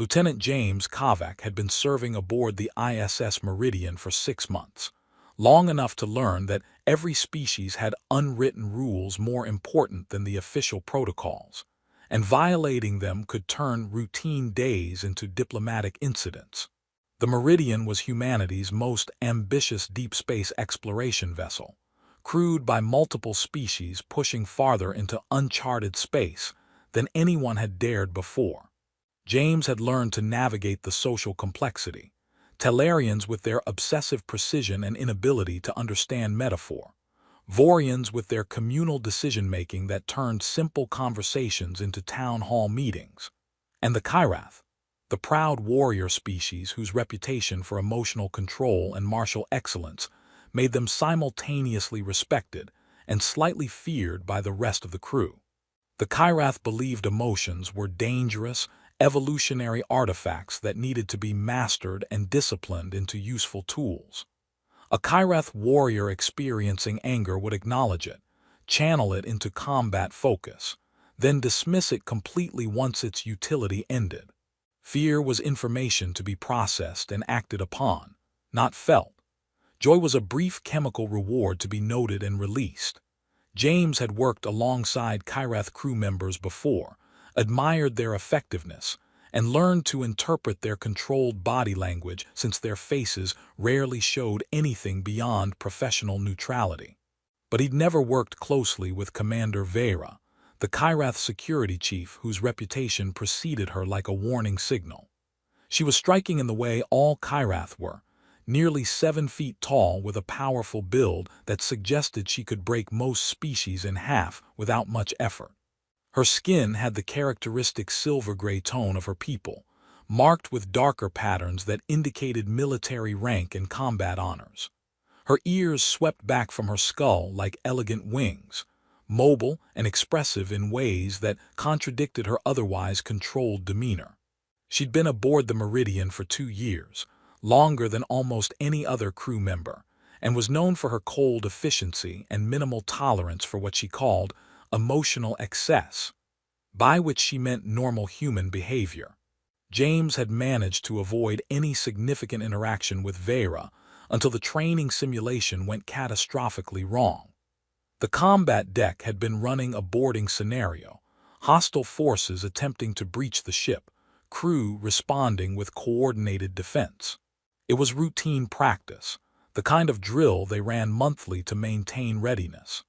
Lieutenant James Kovac had been serving aboard the ISS Meridian for 6 months, long enough to learn that every species had unwritten rules more important than the official protocols, and violating them could turn routine days into diplomatic incidents. The Meridian was humanity's most ambitious deep space exploration vessel, crewed by multiple species pushing farther into uncharted space than anyone had dared before. James had learned to navigate the social complexity, Tellarians with their obsessive precision and inability to understand metaphor, Vorians with their communal decision-making that turned simple conversations into town hall meetings, and the Kyrath, the proud warrior species whose reputation for emotional control and martial excellence made them simultaneously respected and slightly feared by the rest of the crew. The Kyrath believed emotions were dangerous, evolutionary artifacts that needed to be mastered and disciplined into useful tools. A Kyrath warrior experiencing anger would acknowledge it, channel it into combat focus, then dismiss it completely once its utility ended. Fear was information to be processed and acted upon, not felt. Joy was a brief chemical reward to be noted and released. James had worked alongside Kyrath crew members before, admired their effectiveness, and learned to interpret their controlled body language since their faces rarely showed anything beyond professional neutrality. But he'd never worked closely with Commander Vera, the Kyrath security chief whose reputation preceded her like a warning signal. She was striking in the way all Kyrath were, nearly 7 feet tall with a powerful build that suggested she could break most species in half without much effort. Her skin had the characteristic silver-gray tone of her people, marked with darker patterns that indicated military rank and combat honors. Her ears swept back from her skull like elegant wings, mobile and expressive in ways that contradicted her otherwise controlled demeanor. She'd been aboard the Meridian for 2 years, longer than almost any other crew member, and was known for her cold efficiency and minimal tolerance for what she called emotional excess, by which she meant normal human behavior. James had managed to avoid any significant interaction with Vera until the training simulation went catastrophically wrong. The combat deck had been running a boarding scenario, hostile forces attempting to breach the ship, crew responding with coordinated defense. It was routine practice, the kind of drill they ran monthly to maintain readiness.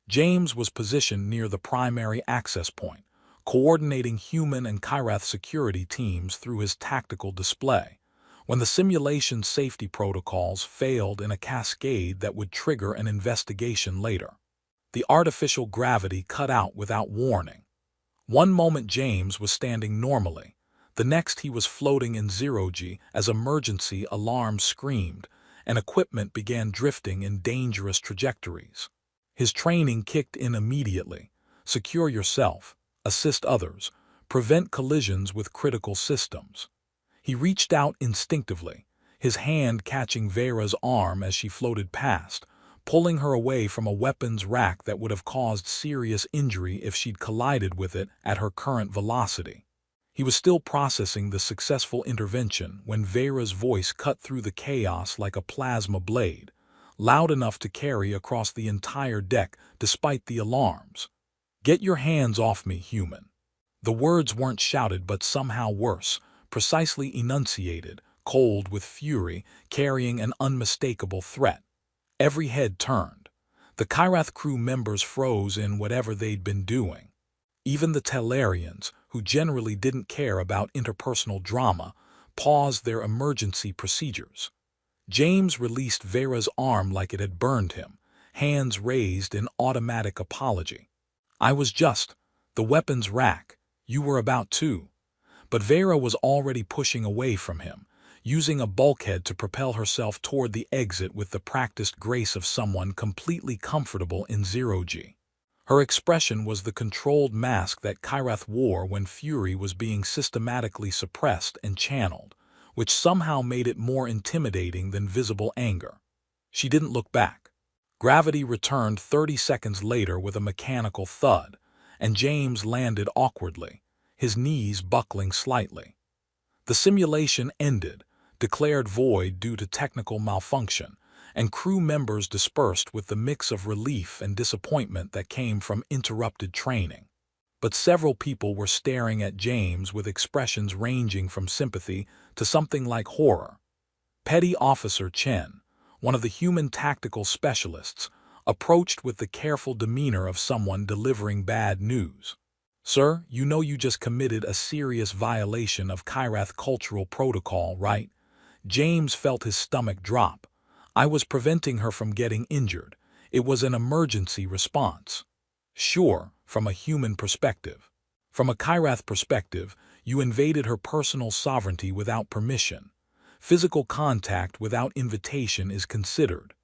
James was positioned near the primary access point, coordinating human and Kyrath security teams through his tactical display, when the simulation's safety protocols failed in a cascade that would trigger an investigation later. The artificial gravity cut out without warning. One moment James was standing normally, the next he was floating in zero-G as emergency alarms screamed and equipment began drifting in dangerous trajectories. His training kicked in immediately. Secure yourself, assist others, prevent collisions with critical systems. He reached out instinctively, his hand catching Vera's arm as she floated past, pulling her away from a weapons rack that would have caused serious injury if she'd collided with it at her current velocity. He was still processing the successful intervention when Vera's voice cut through the chaos like a plasma blade, loud enough to carry across the entire deck despite the alarms. "Get your hands off me, human." The words weren't shouted but somehow worse, precisely enunciated, cold with fury, carrying an unmistakable threat. Every head turned. The Kyrath crew members froze in whatever they'd been doing. Even the Tellarians, who generally didn't care about interpersonal drama, paused their emergency procedures. James released Vera's arm like it had burned him, hands raised in automatic apology. "I was just the weapons rack. You were about to." But Vera was already pushing away from him, using a bulkhead to propel herself toward the exit with the practiced grace of someone completely comfortable in zero-G. Her expression was the controlled mask that Kyrath wore when fury was being systematically suppressed and channeled, which somehow made it more intimidating than visible anger. She didn't look back. Gravity returned 30 seconds later with a mechanical thud, and James landed awkwardly, his knees buckling slightly. The simulation ended, declared void due to technical malfunction, and crew members dispersed with the mix of relief and disappointment that came from interrupted training. But several people were staring at James with expressions ranging from sympathy to something like horror. Petty Officer Chen, one of the human tactical specialists, approached with the careful demeanor of someone delivering bad news. "Sir, you know you just committed a serious violation of Kyrath cultural protocol, right?" James felt his stomach drop. "I was preventing her from getting injured. It was an emergency response." "Sure, from a human perspective. From a Kyrath perspective, you invaded her personal sovereignty without permission. Physical contact without invitation is considered."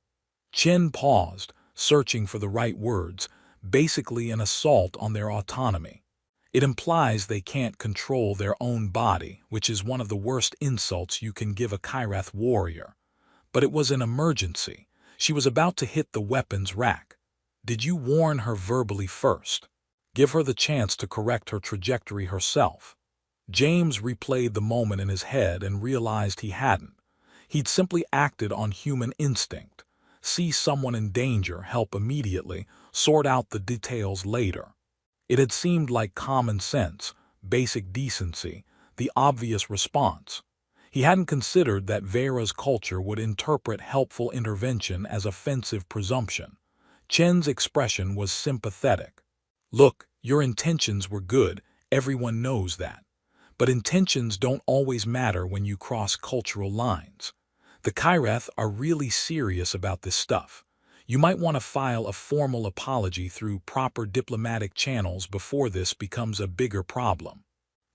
Chen paused, searching for the right words, "basically an assault on their autonomy. It implies they can't control their own body, which is one of the worst insults you can give a Kyrath warrior. But it was an emergency. She was about to hit the weapons rack. Did you warn her verbally first? Give her the chance to correct her trajectory herself?" James replayed the moment in his head and realized he hadn't. He'd simply acted on human instinct. See someone in danger, help immediately, sort out the details later. It had seemed like common sense, basic decency, the obvious response. He hadn't considered that Vera's culture would interpret helpful intervention as offensive presumption. Chen's expression was sympathetic. "Look, your intentions were good, everyone knows that. But intentions don't always matter when you cross cultural lines. The Kyrath are really serious about this stuff. You might want to file a formal apology through proper diplomatic channels before this becomes a bigger problem."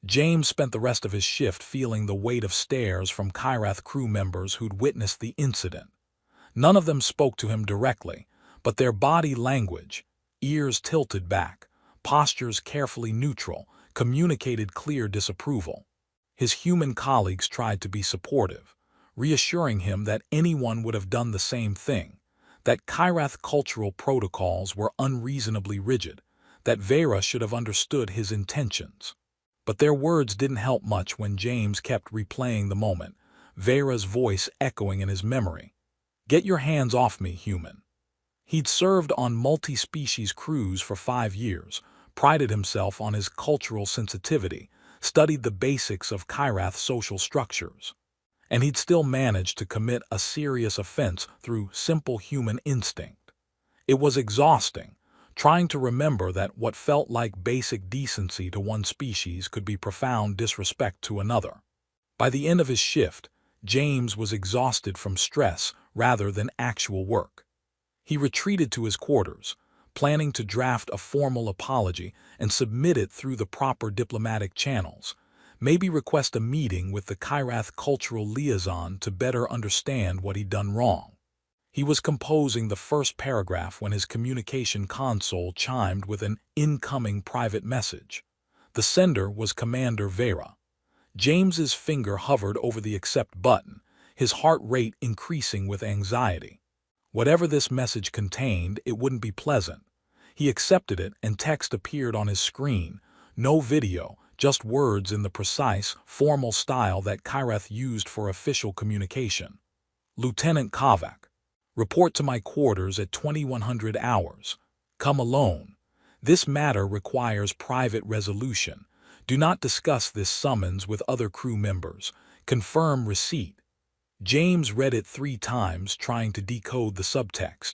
James spent the rest of his shift feeling the weight of stares from Kyrath crew members who'd witnessed the incident. None of them spoke to him directly, but their body language, ears tilted back, postures carefully neutral, communicated clear disapproval. His human colleagues tried to be supportive, reassuring him that anyone would have done the same thing, that Kyrath cultural protocols were unreasonably rigid, that Vera should have understood his intentions. But their words didn't help much when James kept replaying the moment, Vera's voice echoing in his memory. "Get your hands off me, human." He'd served on multi-species crews for 5 years, prided himself on his cultural sensitivity, studied the basics of Kyrath social structures. And he'd still managed to commit a serious offense through simple human instinct. It was exhausting, trying to remember that what felt like basic decency to one species could be profound disrespect to another. By the end of his shift, James was exhausted from stress rather than actual work. He retreated to his quarters, planning to draft a formal apology and submit it through the proper diplomatic channels, maybe request a meeting with the Kyrath cultural liaison to better understand what he'd done wrong. He was composing the first paragraph when his communication console chimed with an incoming private message. The sender was Commander Vera. James's finger hovered over the accept button, his heart rate increasing with anxiety. Whatever this message contained, it wouldn't be pleasant. He accepted it and text appeared on his screen. No video, just words in the precise, formal style that Kyrath used for official communication. "Lieutenant Kovac, report to my quarters at 2100 hours. Come alone. This matter requires private resolution. Do not discuss this summons with other crew members. Confirm receipt." James read it 3 times, trying to decode the subtext.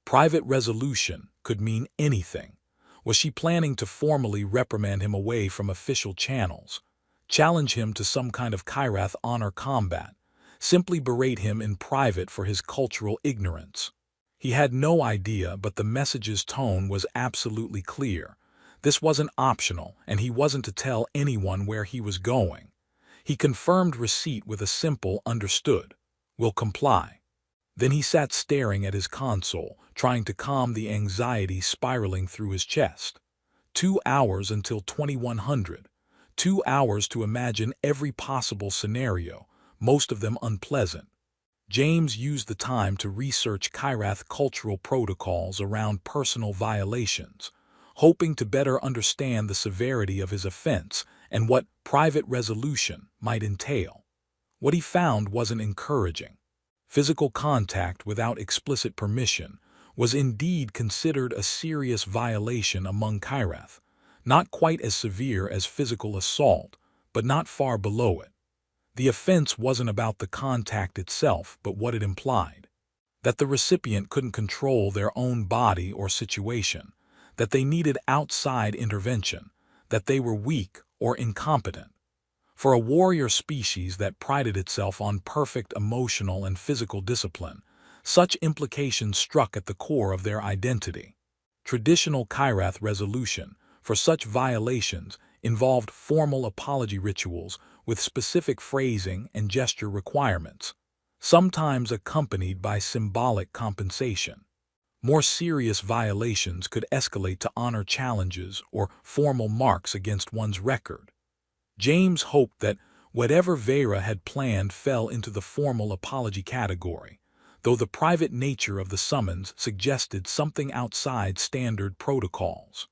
Private resolution could mean anything. Was she planning to formally reprimand him away from official channels? Challenge him to some kind of Kyrath honor combat? Simply berate him in private for his cultural ignorance? He had no idea, but the message's tone was absolutely clear. This wasn't optional, and he wasn't to tell anyone where he was going. He confirmed receipt with a simple "understood. Will comply." Then he sat staring at his console, trying to calm the anxiety spiraling through his chest. 2 hours until 2100. 2 hours to imagine every possible scenario, most of them unpleasant. James used the time to research Kyrath cultural protocols around personal violations, hoping to better understand the severity of his offense and what private resolution might entail. What he found wasn't encouraging. Physical contact without explicit permission was indeed considered a serious violation among Kyrath, not quite as severe as physical assault, but not far below it. The offense wasn't about the contact itself, but what it implied. That the recipient couldn't control their own body or situation, that they needed outside intervention, that they were weak or incompetent. For a warrior species that prided itself on perfect emotional and physical discipline, such implications struck at the core of their identity. Traditional Kyrath resolution for such violations involved formal apology rituals with specific phrasing and gesture requirements, sometimes accompanied by symbolic compensation. More serious violations could escalate to honor challenges or formal marks against one's record. James hoped that whatever Vera had planned fell into the formal apology category, though the private nature of the summons suggested something outside standard protocols.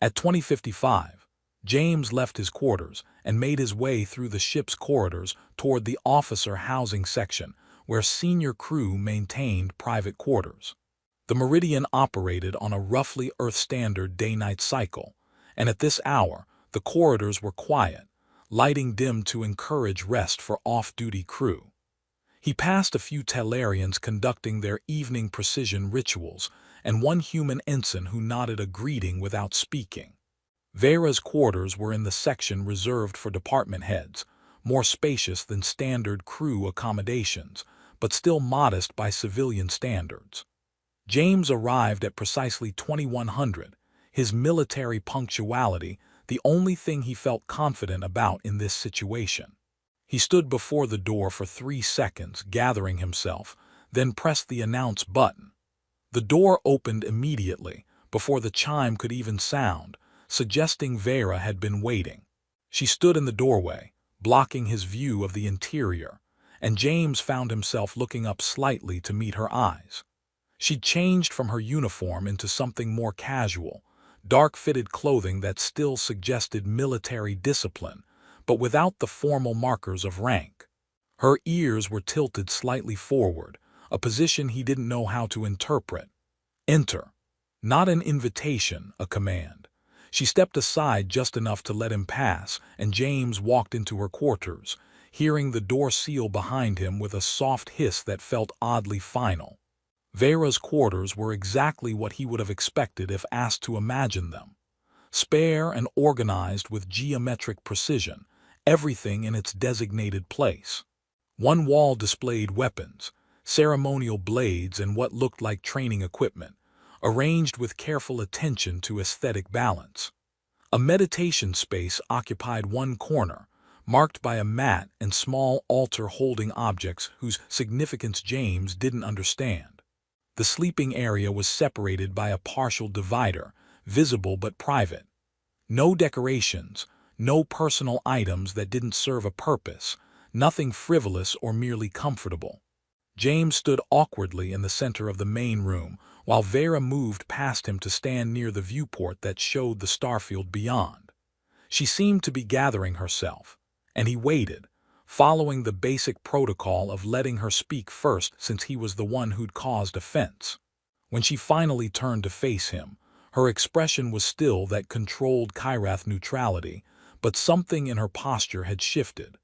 At 20:55, James left his quarters and made his way through the ship's corridors toward the officer housing section, where senior crew maintained private quarters. The Meridian operated on a roughly Earth-standard day-night cycle, and at this hour, the corridors were quiet, lighting dim to encourage rest for off-duty crew. He passed a few Talarians conducting their evening precision rituals, and one human ensign who nodded a greeting without speaking. Vera's quarters were in the section reserved for department heads, more spacious than standard crew accommodations, but still modest by civilian standards. James arrived at precisely 2100, his military punctuality the only thing he felt confident about in this situation. He stood before the door for 3 seconds, gathering himself, then pressed the announce button. The door opened immediately, before the chime could even sound, suggesting Vera had been waiting. She stood in the doorway, blocking his view of the interior, and James found himself looking up slightly to meet her eyes. She'd changed from her uniform into something more casual, dark-fitted clothing that still suggested military discipline, but without the formal markers of rank. Her ears were tilted slightly forward, a position he didn't know how to interpret. Enter. Not an invitation, a command. She stepped aside just enough to let him pass, and James walked into her quarters, hearing the door seal behind him with a soft hiss that felt oddly final. Vera's quarters were exactly what he would have expected if asked to imagine them. Spare and organized with geometric precision, everything in its designated place. One wall displayed weapons, ceremonial blades and what looked like training equipment, arranged with careful attention to aesthetic balance. A meditation space occupied one corner, marked by a mat and small altar holding objects whose significance James didn't understand. The sleeping area was separated by a partial divider, visible but private. No decorations, no personal items that didn't serve a purpose, nothing frivolous or merely comfortable. James stood awkwardly in the center of the main room, while Vera moved past him to stand near the viewport that showed the starfield beyond. She seemed to be gathering herself, and he waited, following the basic protocol of letting her speak first since he was the one who'd caused offense. When she finally turned to face him, her expression was still that controlled Kyrath neutrality, but something in her posture had shifted.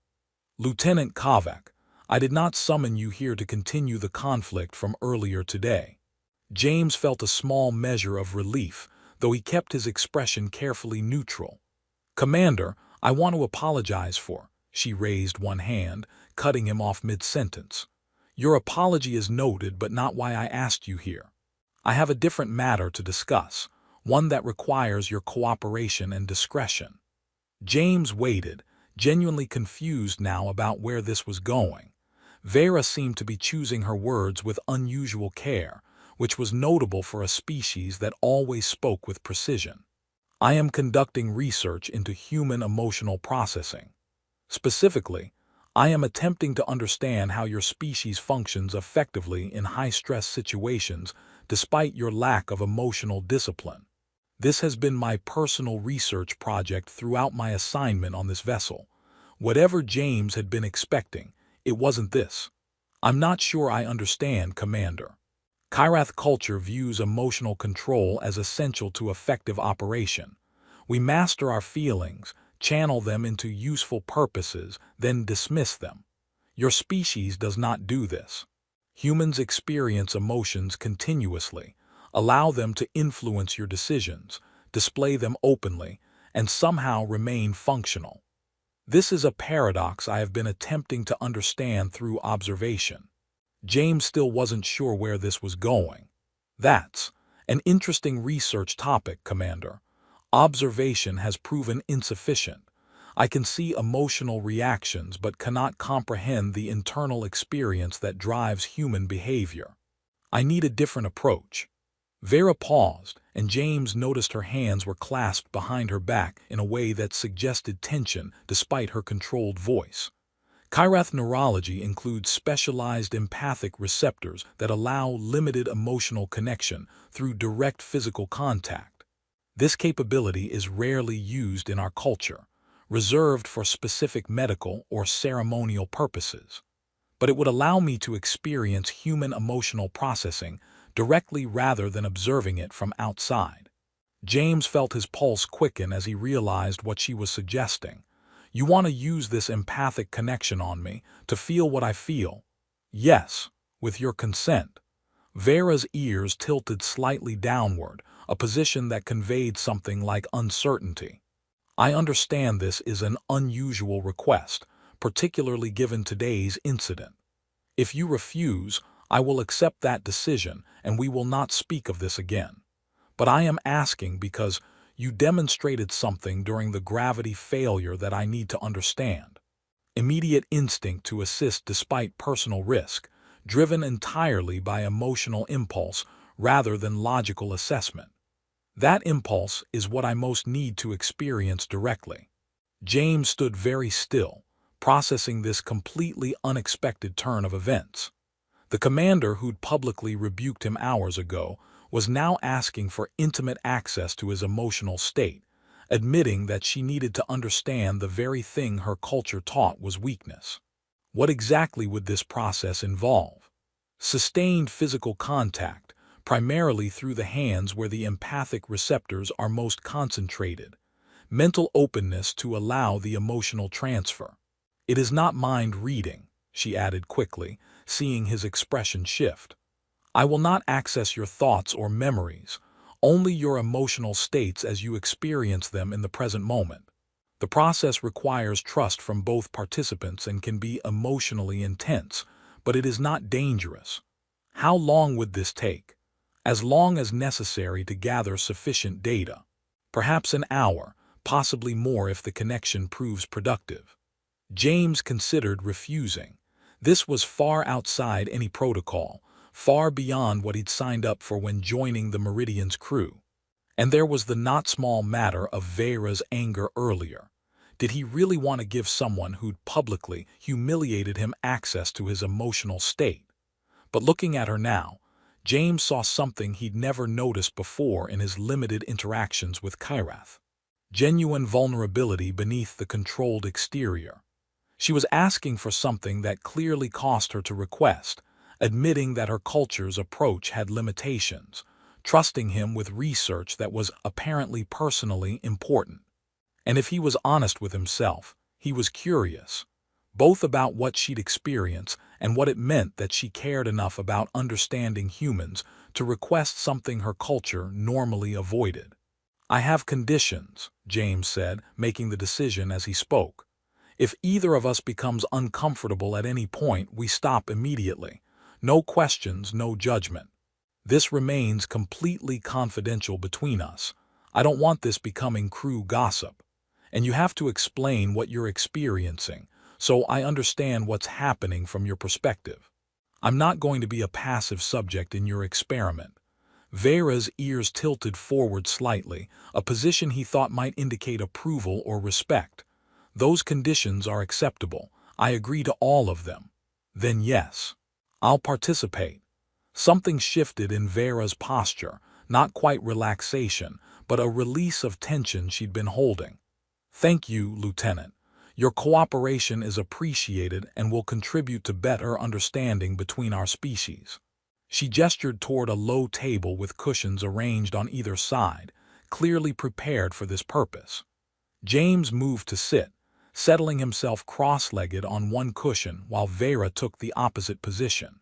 "Lieutenant Kovac, I did not summon you here to continue the conflict from earlier today." James felt a small measure of relief, though he kept his expression carefully neutral. "Commander, I want to apologize for..." She raised one hand, cutting him off mid-sentence. "Your apology is noted, but not why I asked you here. I have a different matter to discuss, one that requires your cooperation and discretion." James waited, genuinely confused now about where this was going. Vera seemed to be choosing her words with unusual care, which was notable for a species that always spoke with precision. "I am conducting research into human emotional processing. Specifically, I am attempting to understand how your species functions effectively in high-stress situations despite your lack of emotional discipline." This has been my personal research project throughout my assignment on this vessel. Whatever James had been expecting, it wasn't this. I'm not sure I understand, Commander. Kyrath culture views emotional control as essential to effective operation. We master our feelings, channel them into useful purposes, then dismiss them. Your species does not do this. Humans experience emotions continuously, allow them to influence your decisions, display them openly, and somehow remain functional. This is a paradox I have been attempting to understand through observation. James still wasn't sure where this was going. That's an interesting research topic, Commander. Observation has proven insufficient. I can see emotional reactions but cannot comprehend the internal experience that drives human behavior. I need a different approach. Vera paused, and James noticed her hands were clasped behind her back in a way that suggested tension despite her controlled voice. Kyrath neurology includes specialized empathic receptors that allow limited emotional connection through direct physical contact. This capability is rarely used in our culture, reserved for specific medical or ceremonial purposes. But it would allow me to experience human emotional processing directly rather than observing it from outside. James felt his pulse quicken as he realized what she was suggesting. You want to use this empathic connection on me to feel what I feel? Yes, with your consent. Vera's ears tilted slightly downward, a position that conveyed something like uncertainty. I understand this is an unusual request, particularly given today's incident. If you refuse, I will accept that decision and we will not speak of this again. But I am asking because you demonstrated something during the gravity failure that I need to understand. Immediate instinct to assist despite personal risk, driven entirely by emotional impulse rather than logical assessment. That impulse is what I most need to experience directly. James stood very still, processing this completely unexpected turn of events. The commander who'd publicly rebuked him hours ago was now asking for intimate access to his emotional state, admitting that she needed to understand the very thing her culture taught was weakness. What exactly would this process involve? Sustained physical contact, primarily through the hands where the empathic receptors are most concentrated. Mental openness to allow the emotional transfer. It is not mind reading, she added quickly, seeing his expression shift. I will not access your thoughts or memories, only your emotional states as you experience them in the present moment. The process requires trust from both participants and can be emotionally intense, but it is not dangerous. How long would this take? As long as necessary to gather sufficient data. Perhaps an hour, possibly more if the connection proves productive. James considered refusing. This was far outside any protocol, far beyond what he'd signed up for when joining the Meridian's crew. And there was the not small matter of Vera's anger earlier. Did he really want to give someone who'd publicly humiliated him access to his emotional state? But looking at her now, James saw something he'd never noticed before in his limited interactions with Kyrath. Genuine vulnerability beneath the controlled exterior. She was asking for something that clearly cost her to request, admitting that her culture's approach had limitations, trusting him with research that was apparently personally important. And if he was honest with himself, he was curious, both about what she'd experienced and what it meant that she cared enough about understanding humans to request something her culture normally avoided. I have conditions, James said, making the decision as he spoke. If either of us becomes uncomfortable at any point, we stop immediately. No questions, no judgment. This remains completely confidential between us. I don't want this becoming crew gossip. And you have to explain what you're experiencing, so I understand what's happening from your perspective. I'm not going to be a passive subject in your experiment. Vera's ears tilted forward slightly, a position he thought might indicate approval or respect. Those conditions are acceptable. I agree to all of them. Then yes, I'll participate. Something shifted in Vera's posture, not quite relaxation, but a release of tension she'd been holding. "Thank you, Lieutenant. Your cooperation is appreciated and will contribute to better understanding between our species." She gestured toward a low table with cushions arranged on either side, clearly prepared for this purpose. James moved to sit, settling himself cross-legged on one cushion while Vera took the opposite position.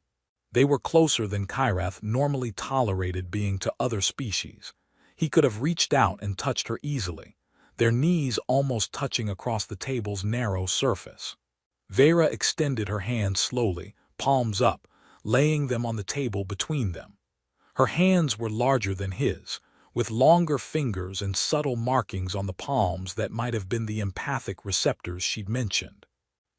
They were closer than Kyrath normally tolerated being to other species. He could have reached out and touched her easily, their knees almost touching across the table's narrow surface. Vera extended her hands slowly, palms up, laying them on the table between them. Her hands were larger than his, with longer fingers and subtle markings on the palms that might have been the empathic receptors she'd mentioned.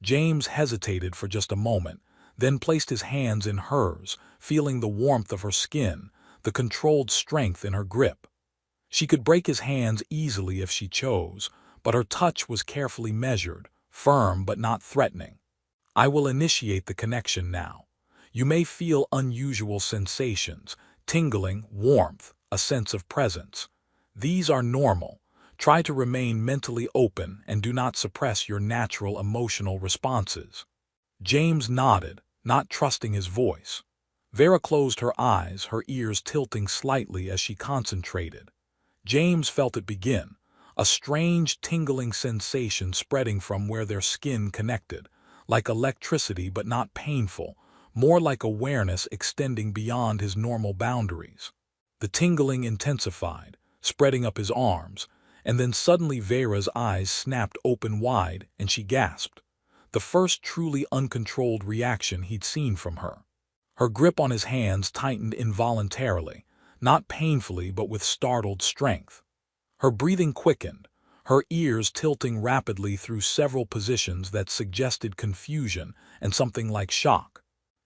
James hesitated for just a moment, then placed his hands in hers, feeling the warmth of her skin, the controlled strength in her grip. She could break his hands easily if she chose, but her touch was carefully measured, firm but not threatening. "I will initiate the connection now. You may feel unusual sensations, tingling, warmth, a sense of presence. These are normal. Try to remain mentally open and do not suppress your natural emotional responses." James nodded, not trusting his voice. Vera closed her eyes, her ears tilting slightly as she concentrated. James felt it begin, a strange tingling sensation spreading from where their skin connected, like electricity but not painful, more like awareness extending beyond his normal boundaries. The tingling intensified, spreading up his arms, and then suddenly Vera's eyes snapped open wide and she gasped, the first truly uncontrolled reaction he'd seen from her. Her grip on his hands tightened involuntarily, not painfully but with startled strength. Her breathing quickened, her ears tilting rapidly through several positions that suggested confusion and something like shock.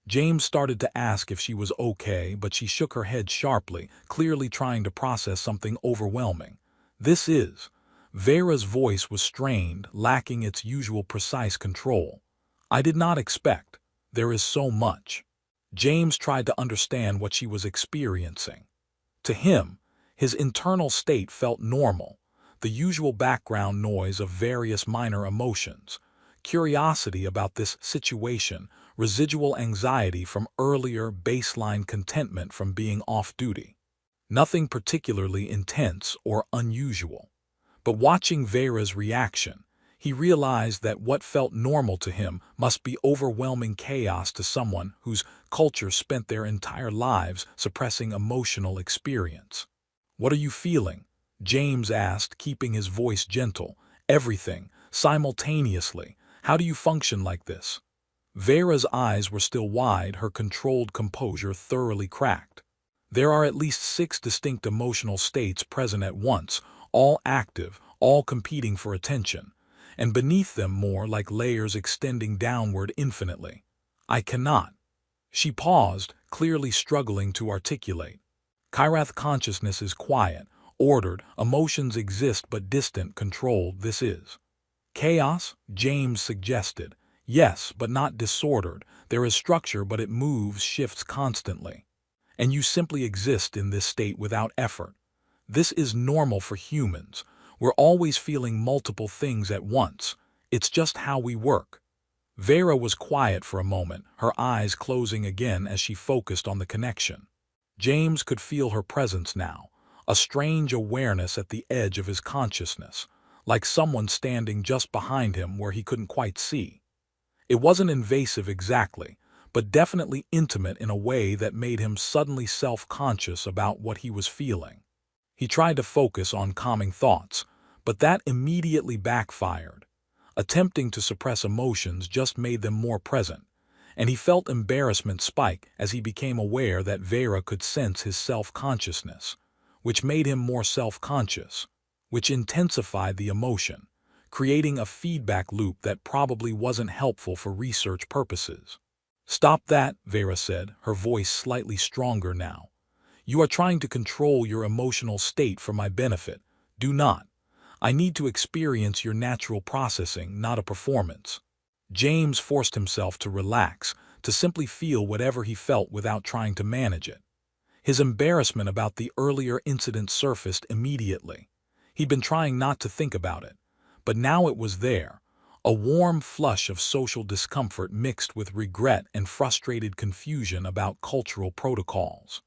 James started to ask if she was okay, but she shook her head sharply, clearly trying to process something overwhelming. "This is..." Vera's voice was strained, lacking its usual precise control. "I did not expect. There is so much." James tried to understand what she was experiencing. To him, his internal state felt normal, the usual background noise of various minor emotions, curiosity about this situation, residual anxiety from earlier baseline contentment from being off-duty. Nothing particularly intense or unusual. But watching Vera's reaction, he realized that what felt normal to him must be overwhelming chaos to someone whose culture spent their entire lives suppressing emotional experience. "What are you feeling?" James asked, keeping his voice gentle. "Everything, simultaneously. How do you function like this?" Vera's eyes were still wide, her controlled composure thoroughly cracked. "There are at least 6 distinct emotional states present at once, all active, all competing for attention, and beneath them more like layers extending downward infinitely. I cannot." She paused, clearly struggling to articulate. "Kyrath consciousness is quiet, ordered, emotions exist but distant, controlled. This is..." "Chaos?" James suggested. "Yes, but not disordered. There is structure, but it moves, shifts constantly. And you simply exist in this state without effort. This is normal for humans. We're always feeling multiple things at once. It's just how we work." Vera was quiet for a moment, her eyes closing again as she focused on the connection. James could feel her presence now, a strange awareness at the edge of his consciousness, like someone standing just behind him where he couldn't quite see. It wasn't invasive exactly, but definitely intimate in a way that made him suddenly self-conscious about what he was feeling. He tried to focus on calming thoughts, but that immediately backfired. Attempting to suppress emotions just made them more present, and he felt embarrassment spike as he became aware that Vera could sense his self-consciousness, which made him more self-conscious, which intensified the emotion, creating a feedback loop that probably wasn't helpful for research purposes. "Stop that," Vera said, her voice slightly stronger now. "You are trying to control your emotional state for my benefit. Do not. I need to experience your natural processing, not a performance." James forced himself to relax, to simply feel whatever he felt without trying to manage it. His embarrassment about the earlier incident surfaced immediately. He'd been trying not to think about it, but now it was there, a warm flush of social discomfort mixed with regret and frustrated confusion about cultural protocols.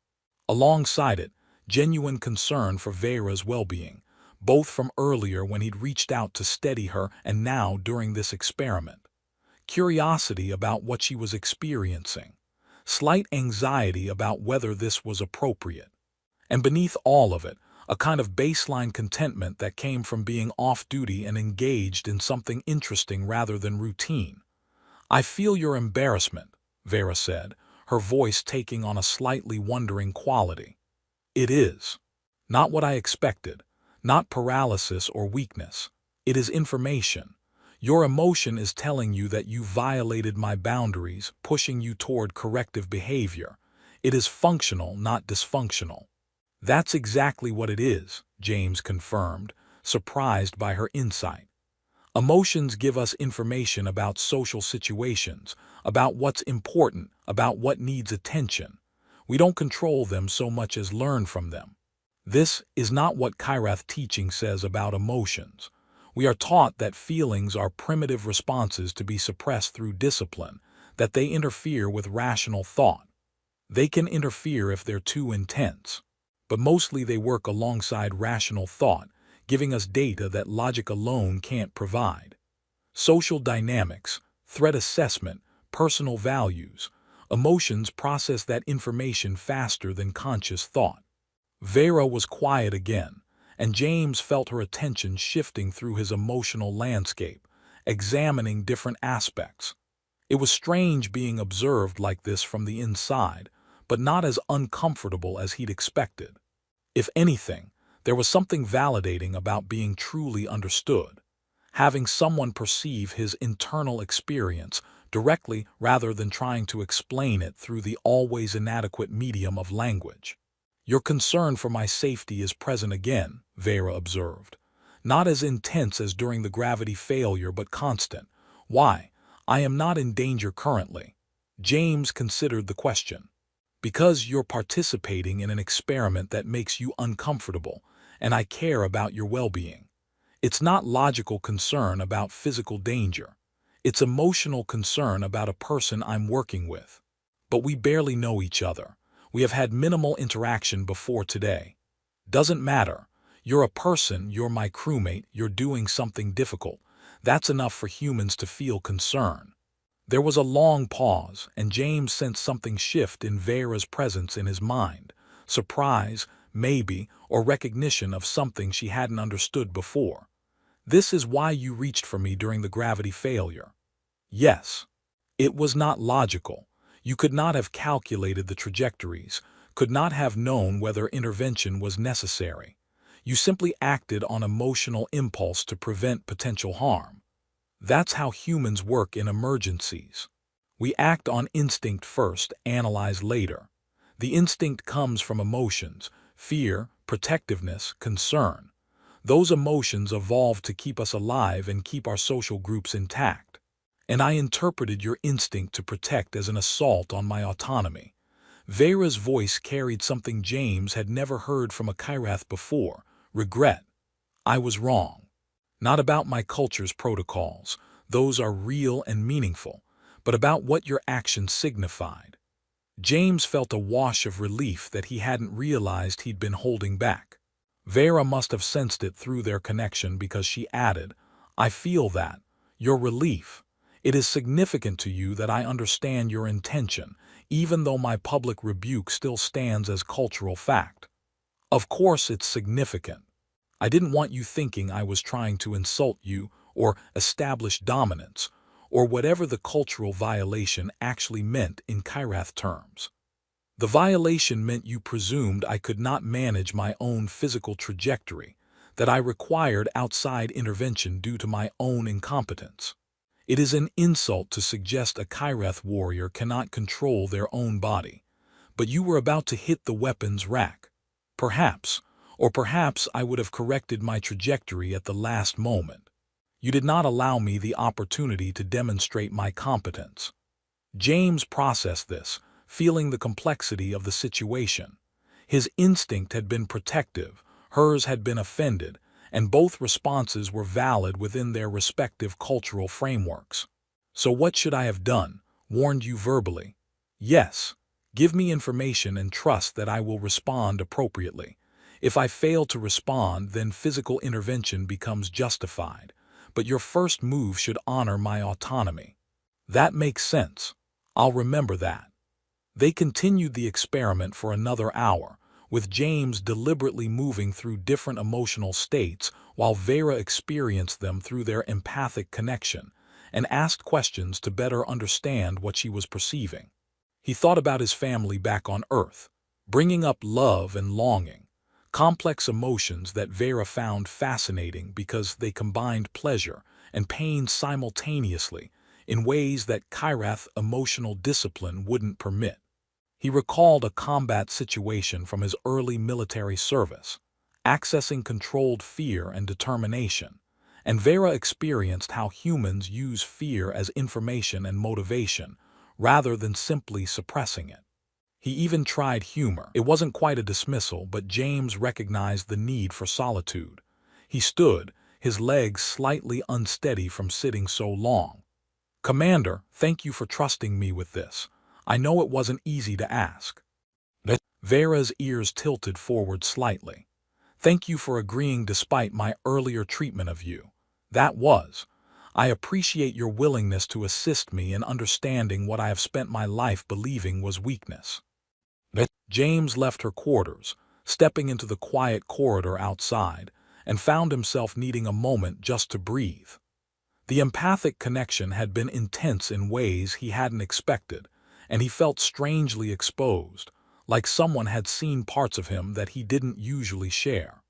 Alongside it, genuine concern for Vera's well-being, both from earlier when he'd reached out to steady her and now during this experiment. Curiosity about what she was experiencing, slight anxiety about whether this was appropriate. And beneath all of it, a kind of baseline contentment that came from being off-duty and engaged in something interesting rather than routine. "I feel your embarrassment," Vera said, her voice taking on a slightly wondering quality. "It is. Not what I expected, not paralysis or weakness. It is information. Your emotion is telling you that you violated my boundaries, pushing you toward corrective behavior. It is functional, not dysfunctional." "That's exactly what it is," James confirmed, surprised by her insight. "Emotions give us information about social situations, about what's important, about what needs attention. We don't control them so much as learn from them. This is not what Kirath teaching says about emotions. We are taught that feelings are primitive responses to be suppressed through discipline, that they interfere with rational thought. They can interfere if they're too intense, but mostly they work alongside rational thought, giving us data that logic alone can't provide. Social dynamics, threat assessment, personal values, emotions process that information faster than conscious thought." Vera was quiet again, and James felt her attention shifting through his emotional landscape, examining different aspects. It was strange being observed like this from the inside, but not as uncomfortable as he'd expected. If anything, there was something validating about being truly understood, having someone perceive his internal experience directly rather than trying to explain it through the always inadequate medium of language. "Your concern for my safety is present again," Vera observed. "Not as intense as during the gravity failure, but constant. Why? I am not in danger currently." James considered the question. "Because you're participating in an experiment that makes you uncomfortable, and I care about your well-being. It's not logical concern about physical danger. It's emotional concern about a person I'm working with. But we barely know each other. We have had minimal interaction before today. Doesn't matter. You're a person, you're my crewmate, you're doing something difficult. That's enough for humans to feel concern." There was a long pause, and James sensed something shift in Vera's presence in his mind. Surprise, maybe, or recognition of something she hadn't understood before. "This is why you reached for me during the gravity failure." "Yes." It was not logical. You could not have calculated the trajectories, could not have known whether intervention was necessary. You simply acted on emotional impulse to prevent potential harm. That's how humans work in emergencies. We act on instinct first, analyze later. The instinct comes from emotions, fear, protectiveness, concern. Those emotions evolved to keep us alive and keep our social groups intact. And I interpreted your instinct to protect as an assault on my autonomy. Vera's voice carried something James had never heard from a Kirath before: regret. "I was wrong. Not about my culture's protocols, those are real and meaningful, but about what your actions signified." James felt a wash of relief that he hadn't realized he'd been holding back. Vera must have sensed it through their connection because she added, "I feel that. Your relief. It is significant to you that I understand your intention, even though my public rebuke still stands as cultural fact." "Of course it's significant. I didn't want you thinking I was trying to insult you or establish dominance, or whatever the cultural violation actually meant in Kirath terms. The violation meant you presumed I could not manage my own physical trajectory, that I required outside intervention due to my own incompetence. It is an insult to suggest a Kirath warrior cannot control their own body, but you were about to hit the weapons rack. Perhaps, or perhaps I would have corrected my trajectory at the last moment. You did not allow me the opportunity to demonstrate my competence." James processed this, feeling the complexity of the situation. His instinct had been protective, hers had been offended, and both responses were valid within their respective cultural frameworks. "So what should I have done?" warned you verbally. "Yes. Give me information and trust that I will respond appropriately. If I fail to respond, then physical intervention becomes justified, but your first move should honor my autonomy." "That makes sense. I'll remember that." They continued the experiment for another hour, with James deliberately moving through different emotional states while Vera experienced them through their empathic connection and asked questions to better understand what she was perceiving. He thought about his family back on Earth, bringing up love and longing, complex emotions that Vera found fascinating because they combined pleasure and pain simultaneously in ways that Kyrath emotional discipline wouldn't permit. He recalled a combat situation from his early military service, accessing controlled fear and determination, and Vera experienced how humans use fear as information and motivation, rather than simply suppressing it. He even tried humor. It wasn't quite a dismissal, but James recognized the need for solitude. He stood, his legs slightly unsteady from sitting so long. "Commander, thank you for trusting me with this. I know it wasn't easy to ask." Vera's ears tilted forward slightly. "Thank you for agreeing despite my earlier treatment of you. I appreciate your willingness to assist me in understanding what I have spent my life believing was weakness." James left her quarters, stepping into the quiet corridor outside, and found himself needing a moment just to breathe. The empathic connection had been intense in ways he hadn't expected, and he felt strangely exposed, like someone had seen parts of him that he didn't usually share.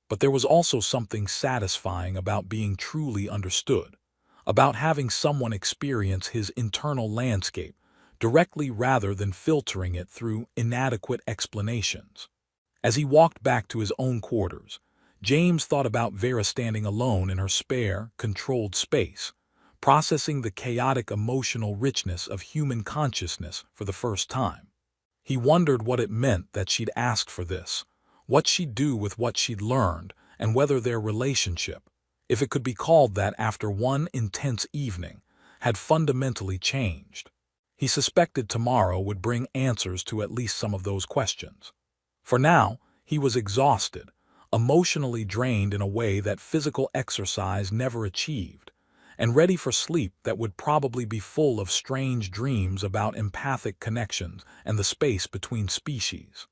But there was also something satisfying about being truly understood, about having someone experience his internal landscape directly rather than filtering it through inadequate explanations. As he walked back to his own quarters, James thought about Vera standing alone in her spare, controlled space, processing the chaotic emotional richness of human consciousness for the first time. He wondered what it meant that she'd asked for this, what she'd do with what she'd learned, and whether their relationship, if it could be called that after one intense evening, had fundamentally changed. He suspected tomorrow would bring answers to at least some of those questions. For now, he was exhausted, emotionally drained in a way that physical exercise never achieved, and ready for sleep that would probably be full of strange dreams about empathic connections and the space between species.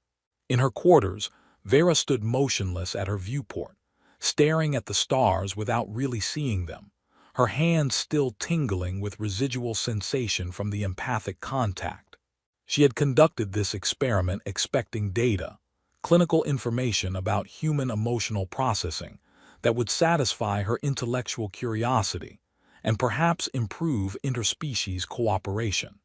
In her quarters, Vera stood motionless at her viewport, staring at the stars without really seeing them, her hands still tingling with residual sensation from the empathic contact. She had conducted this experiment expecting data, clinical information about human emotional processing that would satisfy her intellectual curiosity and perhaps improve interspecies cooperation.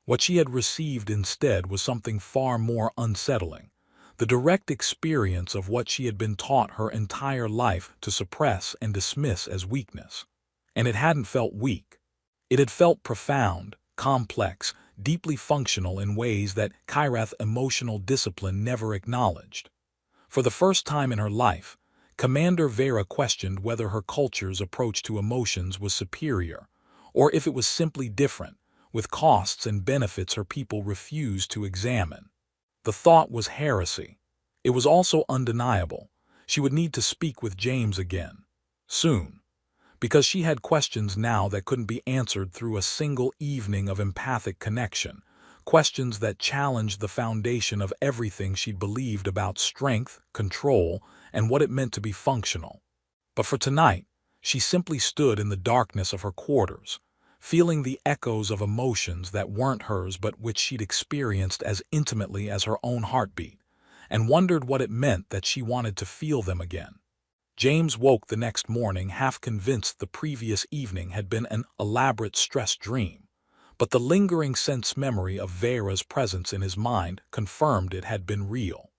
What she had received instead was something far more unsettling, the direct experience of what she had been taught her entire life to suppress and dismiss as weakness. And it hadn't felt weak. It had felt profound, complex, deeply functional in ways that Kyrath emotional discipline never acknowledged. For the first time in her life, Commander Vera questioned whether her culture's approach to emotions was superior, or if it was simply different, with costs and benefits her people refused to examine. The thought was heresy. It was also undeniable. She would need to speak with James again. Soon. Because she had questions now that couldn't be answered through a single evening of empathic connection, questions that challenged the foundation of everything she'd believed about strength, control, and what it meant to be functional. But for tonight, she simply stood in the darkness of her quarters, feeling the echoes of emotions that weren't hers but which she'd experienced as intimately as her own heartbeat, and wondered what it meant that she wanted to feel them again. James woke the next morning half convinced the previous evening had been an elaborate stress dream, but the lingering sense memory of Vera's presence in his mind confirmed it had been real.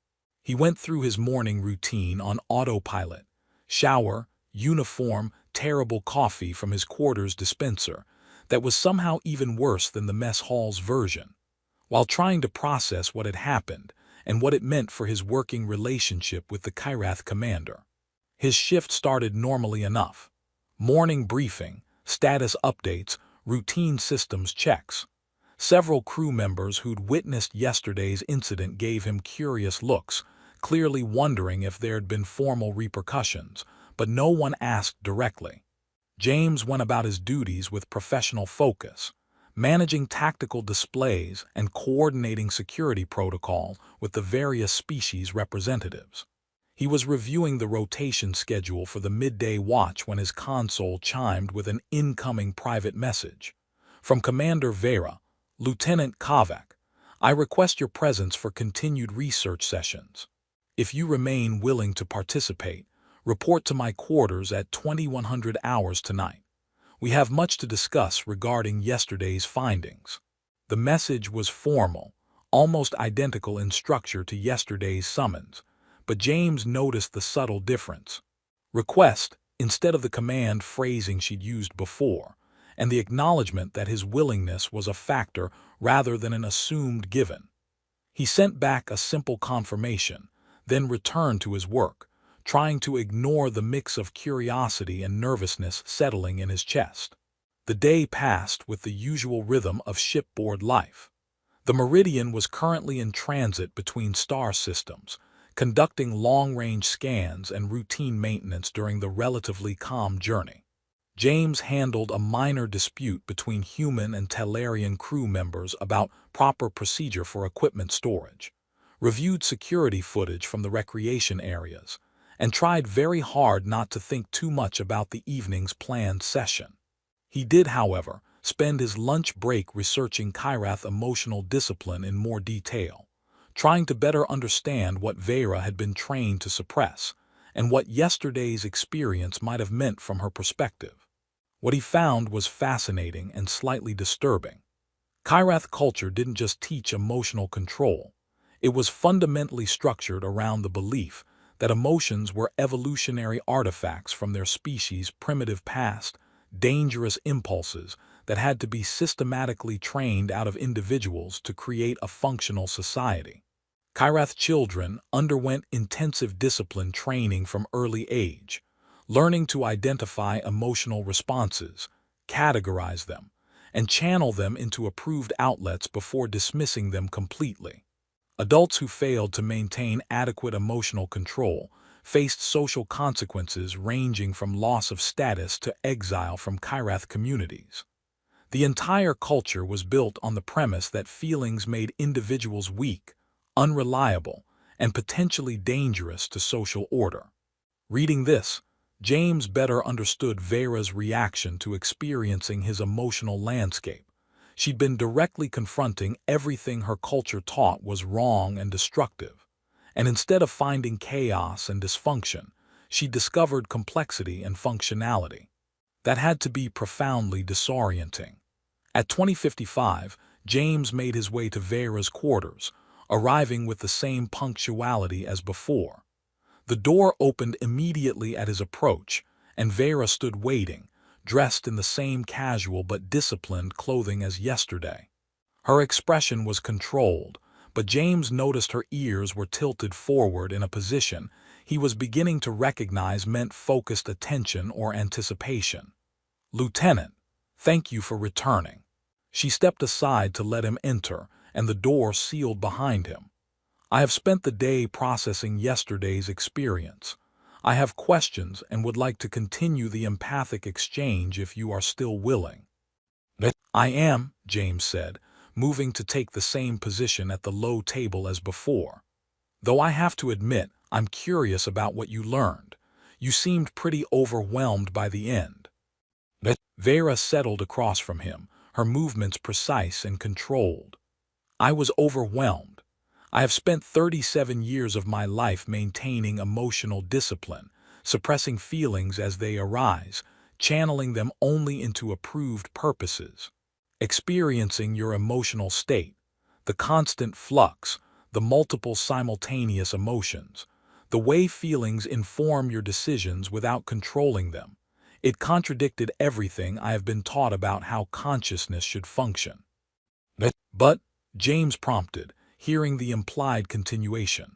He went through his morning routine on autopilot, shower, uniform, terrible coffee from his quarters dispenser that was somehow even worse than the mess hall's version. While trying to process what had happened and what it meant for his working relationship with the Kyrath commander. His shift started normally enough. Morning briefing, status updates, routine systems checks. Several crew members who'd witnessed yesterday's incident gave him curious looks, clearly wondering if there had been formal repercussions, but no one asked directly. James went about his duties with professional focus, managing tactical displays and coordinating security protocol with the various species representatives. He was reviewing the rotation schedule for the midday watch when his console chimed with an incoming private message. From Commander Vera, Lieutenant Kovac, I request your presence for continued research sessions. If you remain willing to participate, report to my quarters at 2100 hours tonight. We have much to discuss regarding yesterday's findings. The message was formal, almost identical in structure to yesterday's summons, but James noticed the subtle difference. Request, instead of the command phrasing she'd used before, and the acknowledgement that his willingness was a factor rather than an assumed given. He sent back a simple confirmation, then returned to his work, trying to ignore the mix of curiosity and nervousness settling in his chest. The day passed with the usual rhythm of shipboard life. The Meridian was currently in transit between star systems, conducting long-range scans and routine maintenance during the relatively calm journey. James handled a minor dispute between human and Tellarian crew members about proper procedure for equipment storage, reviewed security footage from the recreation areas, and tried very hard not to think too much about the evening's planned session. He did, however, spend his lunch break researching Kyrath emotional discipline in more detail, trying to better understand what Vera had been trained to suppress, and what yesterday's experience might have meant from her perspective. What he found was fascinating and slightly disturbing. Kyrath culture didn't just teach emotional control. It was fundamentally structured around the belief that emotions were evolutionary artifacts from their species' primitive past, dangerous impulses that had to be systematically trained out of individuals to create a functional society. Kyrath children underwent intensive discipline training from early age, learning to identify emotional responses, categorize them, and channel them into approved outlets before dismissing them completely. Adults who failed to maintain adequate emotional control faced social consequences ranging from loss of status to exile from Kyrath communities. The entire culture was built on the premise that feelings made individuals weak, unreliable, and potentially dangerous to social order. Reading this, James better understood Vera's reaction to experiencing his emotional landscape. She'd been directly confronting everything her culture taught was wrong and destructive, and instead of finding chaos and dysfunction, she discovered complexity and functionality. That had to be profoundly disorienting. At 20:55, James made his way to Vera's quarters, arriving with the same punctuality as before. The door opened immediately at his approach, and Vera stood waiting, dressed in the same casual but disciplined clothing as yesterday. Her expression was controlled, but James noticed her ears were tilted forward in a position he was beginning to recognize meant focused attention or anticipation. "Lieutenant, thank you for returning." She stepped aside to let him enter, and the door sealed behind him. "I have spent the day processing yesterday's experience. I have questions and would like to continue the empathic exchange if you are still willing." "I am," James said, moving to take the same position at the low table as before. "Though I have to admit, I'm curious about what you learned. You seemed pretty overwhelmed by the end." Vera settled across from him, her movements precise and controlled. "I was overwhelmed. I have spent 37 years of my life maintaining emotional discipline, suppressing feelings as they arise, channeling them only into approved purposes. Experiencing your emotional state, the constant flux, the multiple simultaneous emotions, the way feelings inform your decisions without controlling them, it contradicted everything I have been taught about how consciousness should function." "But," James prompted, hearing the implied continuation.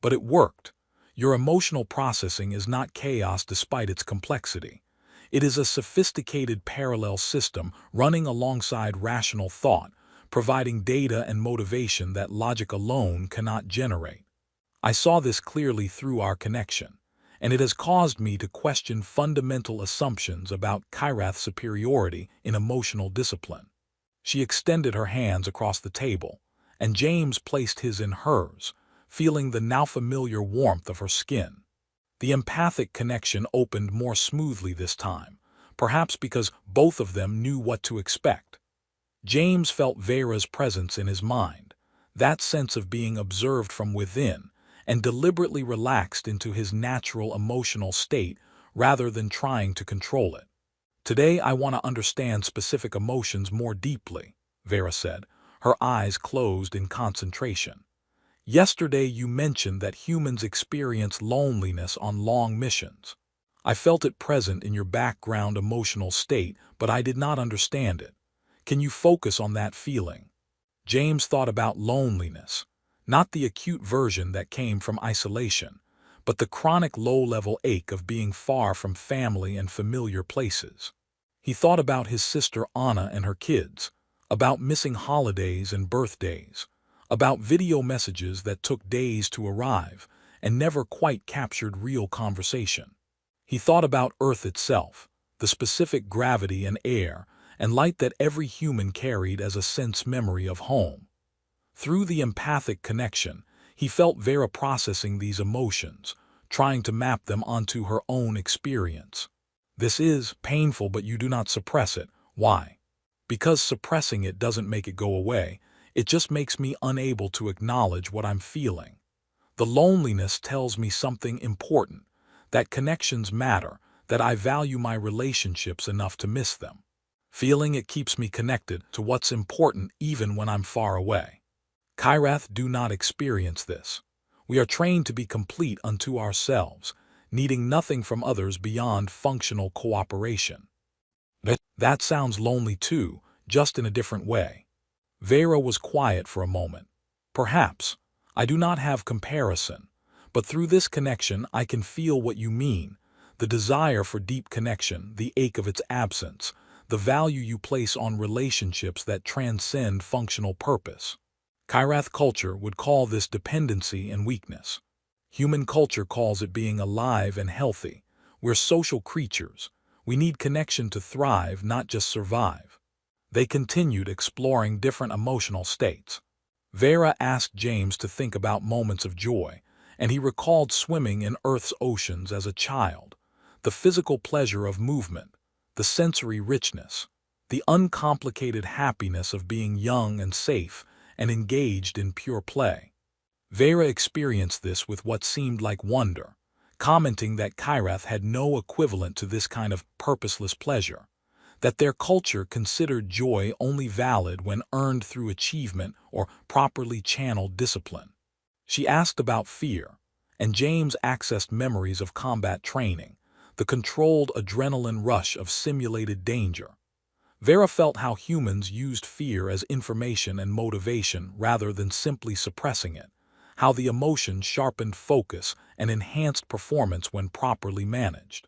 But it worked. Your emotional processing is not chaos despite its complexity. It is a sophisticated parallel system running alongside rational thought, providing data and motivation that logic alone cannot generate. I saw this clearly through our connection, and it has caused me to question fundamental assumptions about Kyrath's superiority in emotional discipline. She extended her hands across the table, and James placed his in hers, feeling the now familiar warmth of her skin. The empathic connection opened more smoothly this time, perhaps because both of them knew what to expect. James felt Vera's presence in his mind, that sense of being observed from within, and deliberately relaxed into his natural emotional state rather than trying to control it. "Today I want to understand specific emotions more deeply," Vera said, her eyes closed in concentration. "Yesterday you mentioned that humans experience loneliness on long missions. I felt it present in your background emotional state, but I did not understand it. Can you focus on that feeling?" James thought about loneliness, not the acute version that came from isolation, but the chronic low-level ache of being far from family and familiar places. He thought about his sister Anna and her kids, about missing holidays and birthdays, about video messages that took days to arrive and never quite captured real conversation. He thought about Earth itself, the specific gravity and air and light that every human carried as a sense memory of home. Through the empathic connection, he felt Vera processing these emotions, trying to map them onto her own experience. "This is painful, but you do not suppress it. Why?" "Because suppressing it doesn't make it go away. It just makes me unable to acknowledge what I'm feeling. The loneliness tells me something important, that connections matter, that I value my relationships enough to miss them. Feeling it keeps me connected to what's important even when I'm far away. Kyrath do not experience this. We are trained to be complete unto ourselves, needing nothing from others beyond functional cooperation." "That sounds lonely too, just in a different way." Vera was quiet for a moment. "Perhaps. I do not have comparison, but through this connection I can feel what you mean, the desire for deep connection, the ache of its absence, the value you place on relationships that transcend functional purpose. Kyrath culture would call this dependency and weakness. Human culture calls it being alive and healthy. We're social creatures. We need connection to thrive, not just survive." They continued exploring different emotional states. Vera asked James to think about moments of joy, and he recalled swimming in Earth's oceans as a child, the physical pleasure of movement, the sensory richness, the uncomplicated happiness of being young and safe and engaged in pure play. Vera experienced this with what seemed like wonder, commenting that Kyrath had no equivalent to this kind of purposeless pleasure, that their culture considered joy only valid when earned through achievement or properly channeled discipline. She asked about fear, and James accessed memories of combat training, the controlled adrenaline rush of simulated danger. Vera felt how humans used fear as information and motivation rather than simply suppressing it, how the emotion sharpened focus and enhanced performance when properly managed.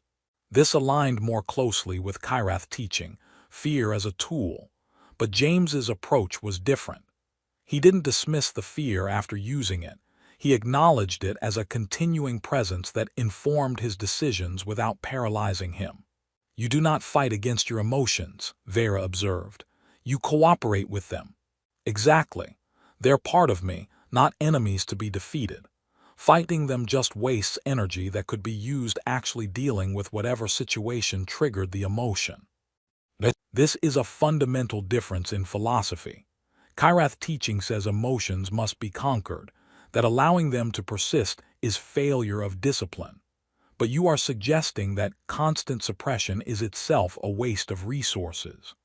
This aligned more closely with Kyrath teaching, fear as a tool, but James's approach was different. He didn't dismiss the fear after using it. He acknowledged it as a continuing presence that informed his decisions without paralyzing him. "You do not fight against your emotions," Vera observed. "You cooperate with them." "Exactly. They're part of me, not enemies to be defeated. Fighting them just wastes energy that could be used actually dealing with whatever situation triggered the emotion." This is a fundamental difference in philosophy. Kyrath teaching says emotions must be conquered, that allowing them to persist is failure of discipline. But you are suggesting that constant suppression is itself a waste of resources.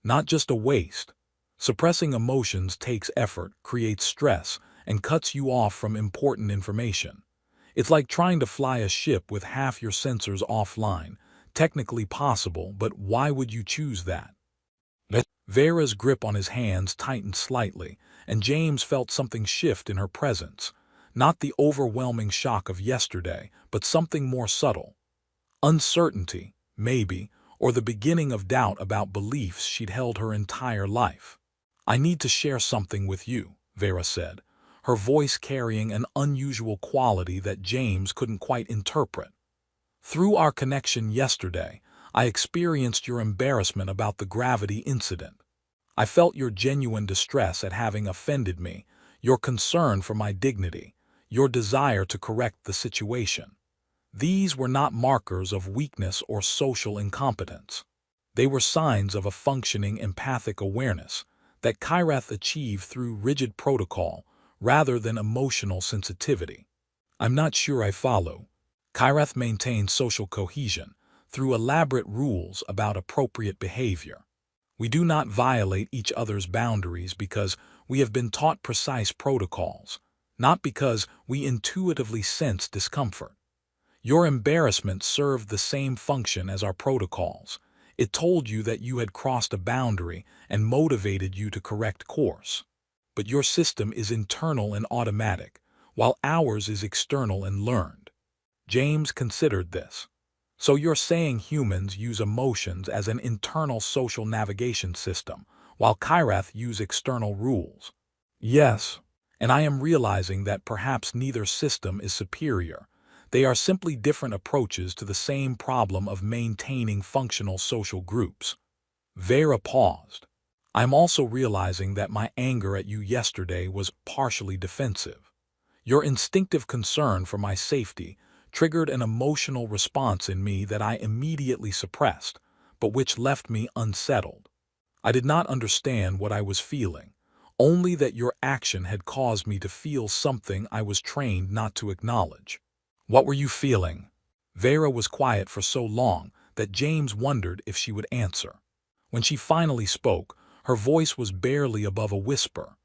Not just a waste. Suppressing emotions takes effort, creates stress, and cuts you off from important information. It's like trying to fly a ship with half your sensors offline. Technically possible, but why would you choose that? Vera's grip on his hands tightened slightly, and James felt something shift in her presence. Not the overwhelming shock of yesterday, but something more subtle. Uncertainty, maybe, or the beginning of doubt about beliefs she'd held her entire life. "I need to share something with you," Vera said, her voice carrying an unusual quality that James couldn't quite interpret. "Through our connection yesterday, I experienced your embarrassment about the gravity incident. I felt your genuine distress at having offended me, your concern for my dignity, your desire to correct the situation. These were not markers of weakness or social incompetence. They were signs of a functioning empathic awareness that Kyrath achieved through rigid protocol rather than emotional sensitivity." "I'm not sure I follow." "Kyrath maintains social cohesion through elaborate rules about appropriate behavior. We do not violate each other's boundaries because we have been taught precise protocols, not because we intuitively sense discomfort. Your embarrassment served the same function as our protocols. It told you that you had crossed a boundary and motivated you to correct course. But your system is internal and automatic, while ours is external and learned." James considered this. "So you're saying humans use emotions as an internal social navigation system, while Kyrath use external rules?" "Yes, and I am realizing that perhaps neither system is superior. They are simply different approaches to the same problem of maintaining functional social groups." Vera paused. "I'm also realizing that my anger at you yesterday was partially defensive. Your instinctive concern for my safety triggered an emotional response in me that I immediately suppressed, but which left me unsettled. I did not understand what I was feeling, only that your action had caused me to feel something I was trained not to acknowledge." "What were you feeling?" Vera was quiet for so long that James wondered if she would answer. When she finally spoke, her voice was barely above a whisper.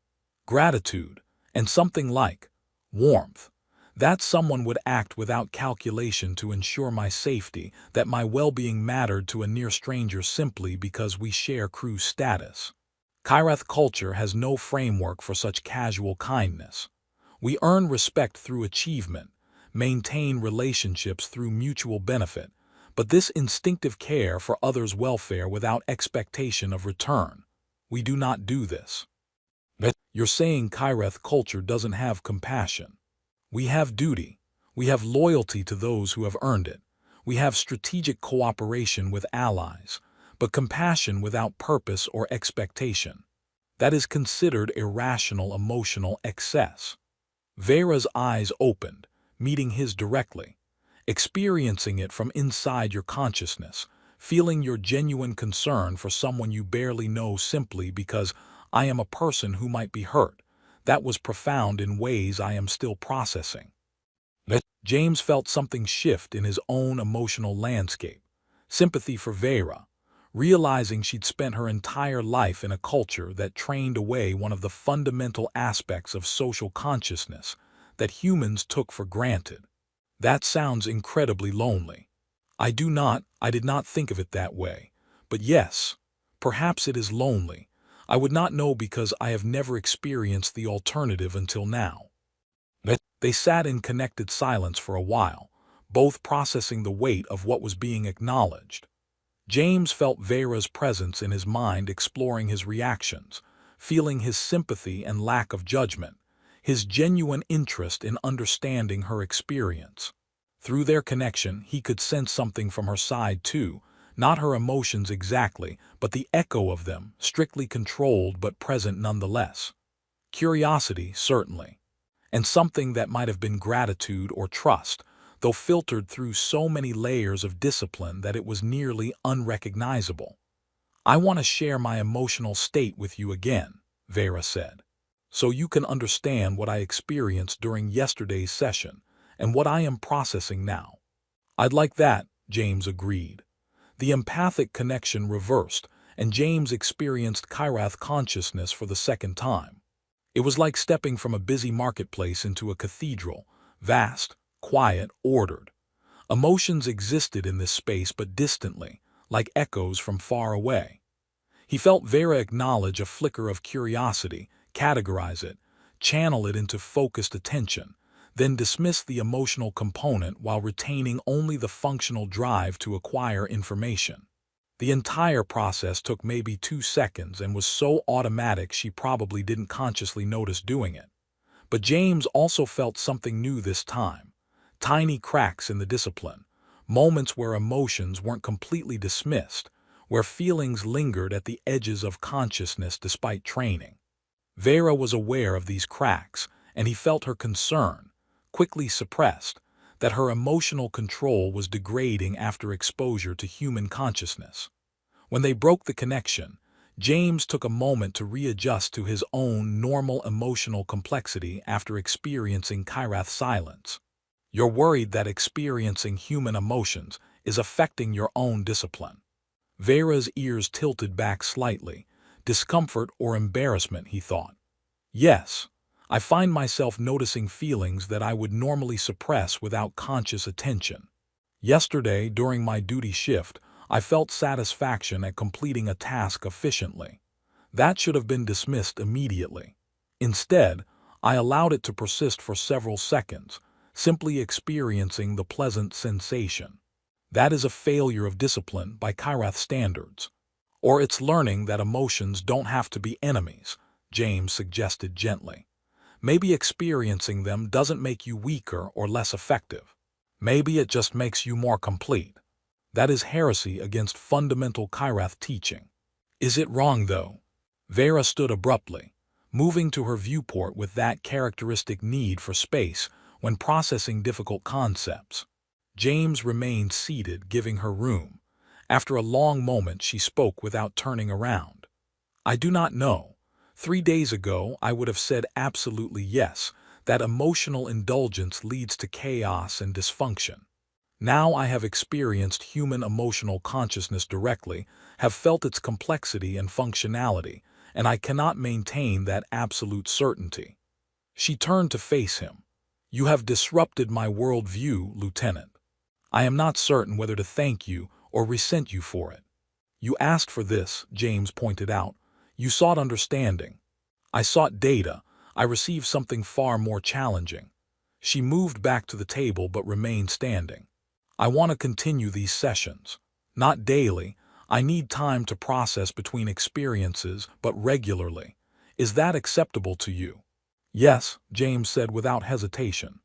"Gratitude, and something like warmth. That someone would act without calculation to ensure my safety, that my well-being mattered to a near stranger simply because we share crew status. Kyrath culture has no framework for such casual kindness. We earn respect through achievement, maintain relationships through mutual benefit, but this instinctive care for others' welfare without expectation of return. We do not do this." "You're saying Kyrath culture doesn't have compassion?" "We have duty. We have loyalty to those who have earned it. We have strategic cooperation with allies, but compassion without purpose or expectation. That is considered irrational emotional excess." Vera's eyes opened, meeting his directly. "Experiencing it from inside your consciousness, feeling your genuine concern for someone you barely know simply because I am a person who might be hurt, that was profound in ways I am still processing." James felt something shift in his own emotional landscape. Sympathy for Vera, realizing she'd spent her entire life in a culture that trained away one of the fundamental aspects of social consciousness that humans took for granted. "That sounds incredibly lonely." I did not think of it that way. But yes, perhaps it is lonely. I would not know because I have never experienced the alternative until now." They sat in connected silence for a while, both processing the weight of what was being acknowledged. James felt Vera's presence in his mind, exploring his reactions, feeling his sympathy and lack of judgment, his genuine interest in understanding her experience. Through their connection, he could sense something from her side too, not her emotions exactly, but the echo of them, strictly controlled but present nonetheless. Curiosity, certainly, and something that might have been gratitude or trust, though filtered through so many layers of discipline that it was nearly unrecognizable. "I want to share my emotional state with you again," Vera said, "so you can understand what I experienced during yesterday's session and what I am processing now." "I'd like that," James agreed. The empathic connection reversed, and James experienced Kyrath consciousness for the second time. It was like stepping from a busy marketplace into a cathedral, vast, quiet, ordered. Emotions existed in this space but distantly, like echoes from far away. He felt Vera acknowledge a flicker of curiosity, categorize it, channel it into focused attention, then dismiss the emotional component while retaining only the functional drive to acquire information. The entire process took maybe 2 seconds and was so automatic she probably didn't consciously notice doing it. But James also felt something new this time. Tiny cracks in the discipline, moments where emotions weren't completely dismissed, where feelings lingered at the edges of consciousness despite training. Vera was aware of these cracks, and he felt her concern, quickly suppressed, that her emotional control was degrading after exposure to human consciousness. When they broke the connection, James took a moment to readjust to his own normal emotional complexity after experiencing Kyrath's silence. You're worried that experiencing human emotions is affecting your own discipline. Vera's ears tilted back slightly. Discomfort or embarrassment, he thought. Yes, I find myself noticing feelings that I would normally suppress without conscious attention. Yesterday, during my duty shift, I felt satisfaction at completing a task efficiently. That should have been dismissed immediately. Instead, I allowed it to persist for several seconds, simply experiencing the pleasant sensation. That is a failure of discipline by Kyrath standards. Or it's learning that emotions don't have to be enemies, James suggested gently. Maybe experiencing them doesn't make you weaker or less effective. Maybe it just makes you more complete. That is heresy against fundamental Kyrath teaching. Is it wrong, though? Vera stood abruptly, moving to her viewport with that characteristic need for space when processing difficult concepts. James remained seated, giving her room. After a long moment, she spoke without turning around. I do not know. 3 days ago, I would have said absolutely yes, that emotional indulgence leads to chaos and dysfunction. Now I have experienced human emotional consciousness directly, have felt its complexity and functionality, and I cannot maintain that absolute certainty. She turned to face him. You have disrupted my worldview, Lieutenant. I am not certain whether to thank you or resent you for it. You asked for this, James pointed out. You sought understanding. I sought data. I received something far more challenging. She moved back to the table but remained standing. I want to continue these sessions. Not daily. I need time to process between experiences, but regularly. Is that acceptable to you? Yes, James said without hesitation.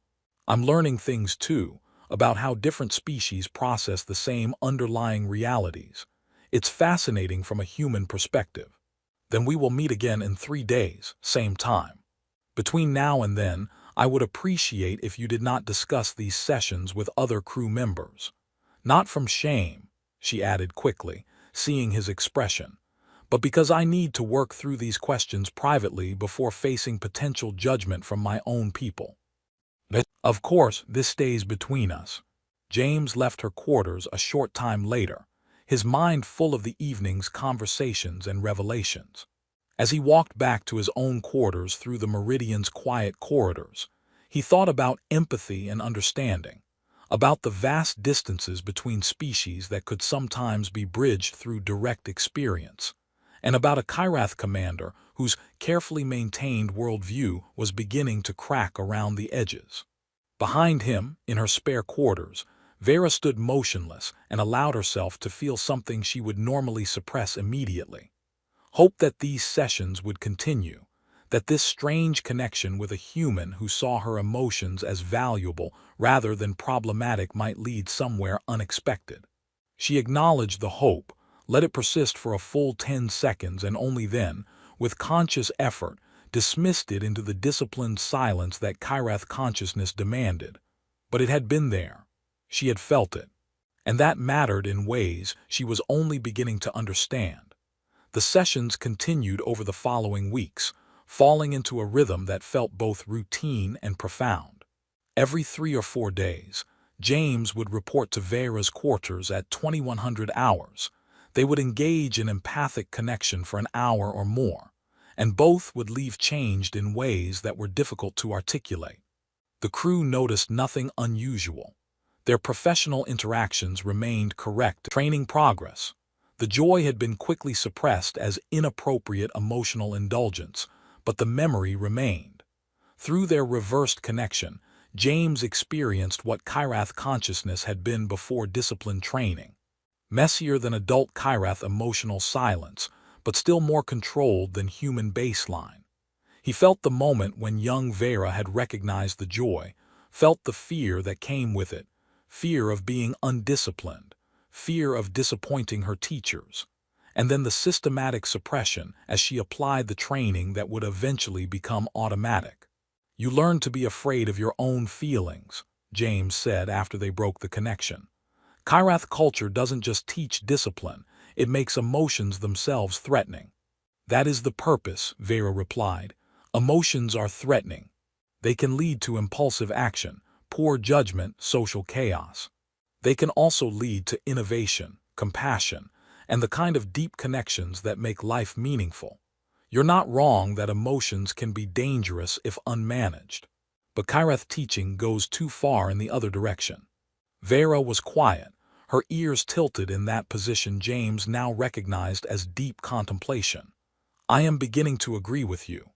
I'm learning things too, about how different species process the same underlying realities. It's fascinating from a human perspective. Then we will meet again in 3 days, same time. Between now and then, I would appreciate if you did not discuss these sessions with other crew members. Not from shame, she added quickly, seeing his expression, but because I need to work through these questions privately before facing potential judgment from my own people. Of course, this stays between us. James left her quarters a short time later, his mind full of the evening's conversations and revelations. As he walked back to his own quarters through the Meridian's quiet corridors, he thought about empathy and understanding, about the vast distances between species that could sometimes be bridged through direct experience, and about a Kyrath commander whose carefully maintained worldview was beginning to crack around the edges. Behind him, in her spare quarters, Vera stood motionless and allowed herself to feel something she would normally suppress immediately. Hope that these sessions would continue, that this strange connection with a human who saw her emotions as valuable rather than problematic might lead somewhere unexpected. She acknowledged the hope, let it persist for a full 10 seconds, and only then, with conscious effort, dismissed it into the disciplined silence that Kyrath consciousness demanded. But it had been there. She had felt it. And that mattered in ways she was only beginning to understand. The sessions continued over the following weeks, falling into a rhythm that felt both routine and profound. Every 3 or 4 days, James would report to Vera's quarters at 2100 hours. They would engage in empathic connection for an hour or more, and both would leave changed in ways that were difficult to articulate. The crew noticed nothing unusual. Their professional interactions remained correct. Training progress. The joy had been quickly suppressed as inappropriate emotional indulgence, but the memory remained. Through their reversed connection, James experienced what Kyrath consciousness had been before discipline training. Messier than adult Kyrath emotional silence, but still more controlled than human baseline. He felt the moment when young Vera had recognized the joy, felt the fear that came with it, fear of being undisciplined, fear of disappointing her teachers, and then the systematic suppression as she applied the training that would eventually become automatic. "You learn to be afraid of your own feelings," James said after they broke the connection. "Kyrath culture doesn't just teach discipline, it makes emotions themselves threatening." "That is the purpose," Vera replied. "Emotions are threatening. They can lead to impulsive action, poor judgment, social chaos. They can also lead to innovation, compassion, and the kind of deep connections that make life meaningful. You're not wrong that emotions can be dangerous if unmanaged. But Kyrath teaching goes too far in the other direction." Vera was quiet, her ears tilted in that position James now recognized as deep contemplation. "I am beginning to agree with you.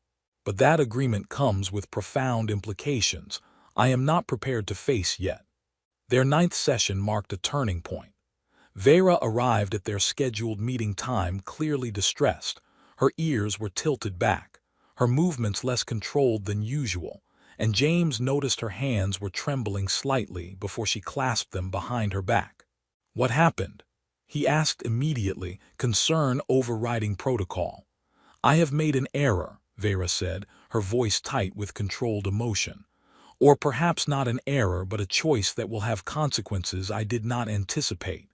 But that agreement comes with profound implications I am not prepared to face yet." Their 9th session marked a turning point. Vera arrived at their scheduled meeting time clearly distressed. Her ears were tilted back, her movements less controlled than usual, and James noticed her hands were trembling slightly before she clasped them behind her back. "What happened?" he asked immediately, concern overriding protocol. "I have made an error," Vera said, her voice tight with controlled emotion. "Or perhaps not an error but a choice that will have consequences I did not anticipate."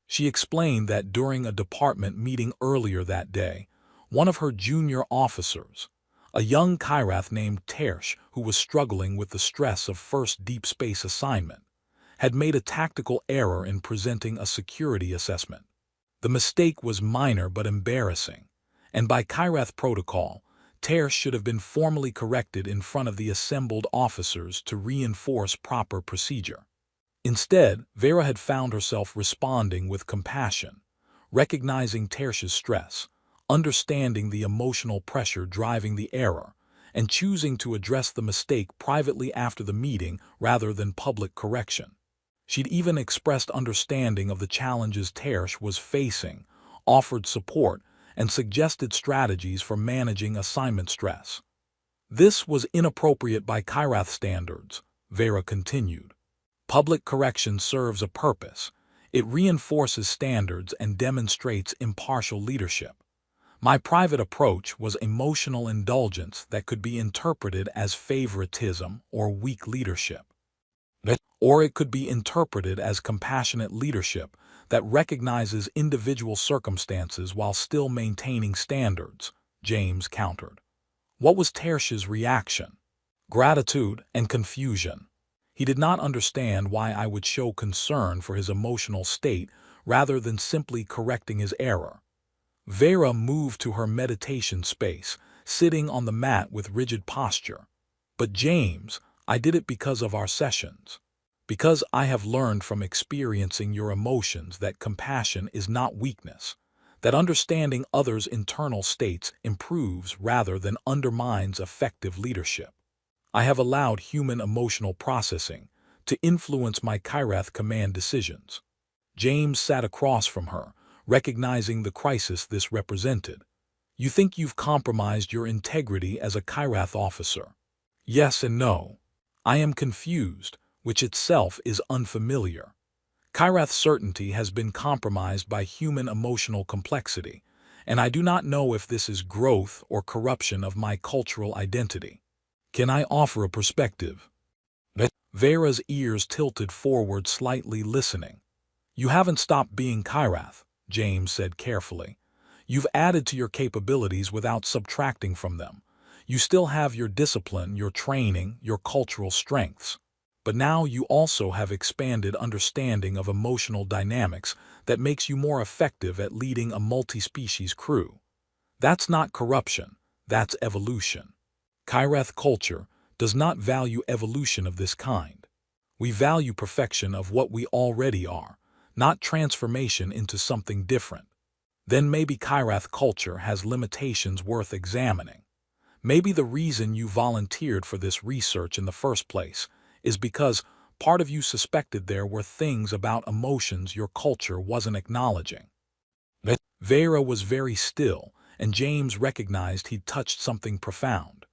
She explained that during a department meeting earlier that day, one of her junior officers, a young Kyrath named Tersh who was struggling with the stress of first deep space assignment, had made a tactical error in presenting a security assessment. The mistake was minor but embarrassing, and by Kyrath protocol, Tersh should have been formally corrected in front of the assembled officers to reinforce proper procedure. Instead, Vera had found herself responding with compassion, recognizing Tersh's stress, understanding the emotional pressure driving the error, and choosing to address the mistake privately after the meeting rather than public correction. She'd even expressed understanding of the challenges Tersh was facing, offered support, and suggested strategies for managing assignment stress. "This was inappropriate by Kyrath standards," Vera continued. "Public correction serves a purpose. It reinforces standards and demonstrates impartial leadership. My private approach was emotional indulgence that could be interpreted as favoritism or weak leadership. Or it could be interpreted as compassionate leadership that recognizes individual circumstances while still maintaining standards," James countered. What was Tersh's reaction? Gratitude and confusion. He did not understand why I would show concern for his emotional state rather than simply correcting his error. Vera moved to her meditation space, sitting on the mat with rigid posture. "But James, I did it because of our sessions. Because I have learned from experiencing your emotions that compassion is not weakness, that understanding others' internal states improves rather than undermines effective leadership. I have allowed human emotional processing to influence my Kyrath command decisions." James sat across from her, recognizing the crisis this represented. "You think you've compromised your integrity as a Kyrath officer?" "Yes and no. I am confused, which itself is unfamiliar. Kyrath certainty has been compromised by human emotional complexity, and I do not know if this is growth or corruption of my cultural identity. Can I offer a perspective?" Vera's ears tilted forward slightly listening. "You haven't stopped being Kyrath," James said carefully. "You've added to your capabilities without subtracting from them. You still have your discipline, your training, your cultural strengths. But now you also have expanded understanding of emotional dynamics that makes you more effective at leading a multi-species crew. That's not corruption, that's evolution. Kyrath culture does not value evolution of this kind. We value perfection of what we already are, not transformation into something different. Then maybe Kyrath culture has limitations worth examining. Maybe the reason you volunteered for this research in the first place is because part of you suspected there were things about emotions your culture wasn't acknowledging. Vera was very still, and James recognized he'd touched something profound.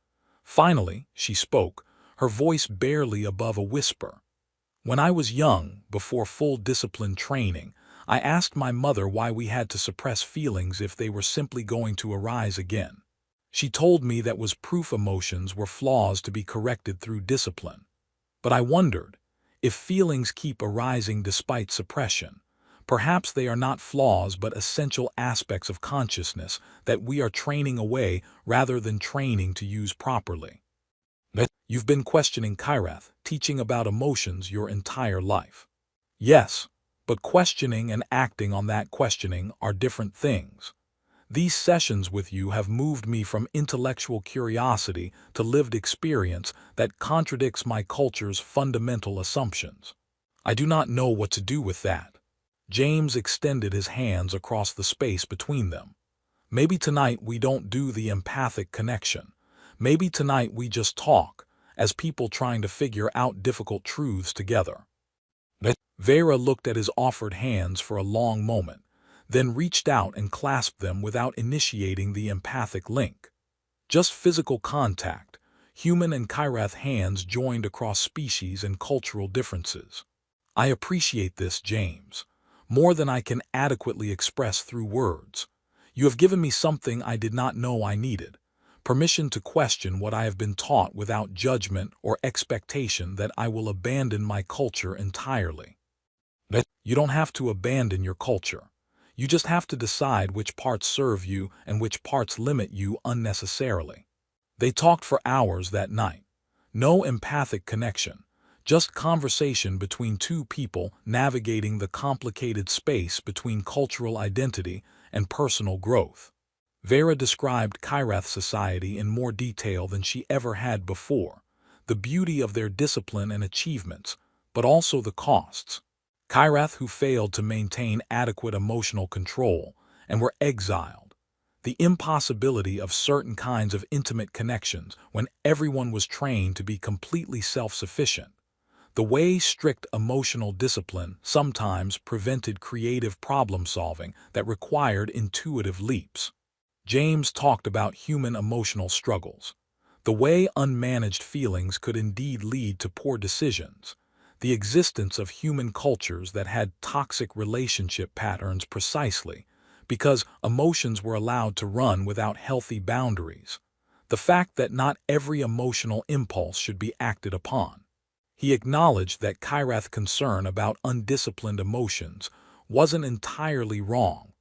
Finally, she spoke, her voice barely above a whisper. When I was young, before full discipline training, I asked my mother why we had to suppress feelings if they were simply going to arise again. She told me that was proof emotions were flaws to be corrected through discipline. But I wondered, if feelings keep arising despite suppression, perhaps they are not flaws but essential aspects of consciousness that we are training away rather than training to use properly. You've been questioning Kyrath, teaching about emotions your entire life. Yes, but questioning and acting on that questioning are different things. These sessions with you have moved me from intellectual curiosity to lived experience that contradicts my culture's fundamental assumptions. I do not know what to do with that. James extended his hands across the space between them. Maybe tonight we don't do the empathic connection. Maybe tonight we just talk, as people trying to figure out difficult truths together. Vera looked at his offered hands for a long moment, then reached out and clasped them without initiating the empathic link. Just physical contact, human and Kyrath hands joined across species and cultural differences. I appreciate this, James, more than I can adequately express through words. You have given me something I did not know I needed. Permission to question what I have been taught without judgment or expectation that I will abandon my culture entirely. You don't have to abandon your culture. You just have to decide which parts serve you and which parts limit you unnecessarily. They talked for hours that night. No empathic connection, just conversation between two people navigating the complicated space between cultural identity and personal growth. Vera described Kyrath society in more detail than she ever had before, the beauty of their discipline and achievements, but also the costs. Kyrath who failed to maintain adequate emotional control and were exiled. The impossibility of certain kinds of intimate connections when everyone was trained to be completely self-sufficient. The way strict emotional discipline sometimes prevented creative problem-solving that required intuitive leaps. James talked about human emotional struggles, the way unmanaged feelings could indeed lead to poor decisions, the existence of human cultures that had toxic relationship patterns precisely because emotions were allowed to run without healthy boundaries, the fact that not every emotional impulse should be acted upon. He acknowledged that Kyrath's concern about undisciplined emotions wasn't entirely wrong.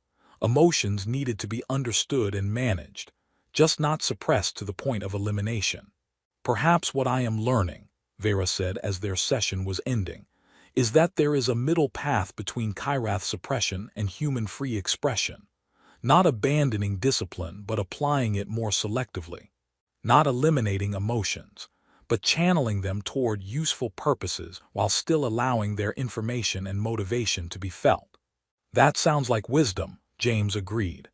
Emotions needed to be understood and managed, just not suppressed to the point of elimination. Perhaps what I am learning, Vera said as their session was ending, is that there is a middle path between Kyrath suppression and human free expression, not abandoning discipline but applying it more selectively, not eliminating emotions, but channeling them toward useful purposes while still allowing their information and motivation to be felt. That sounds like wisdom, James agreed.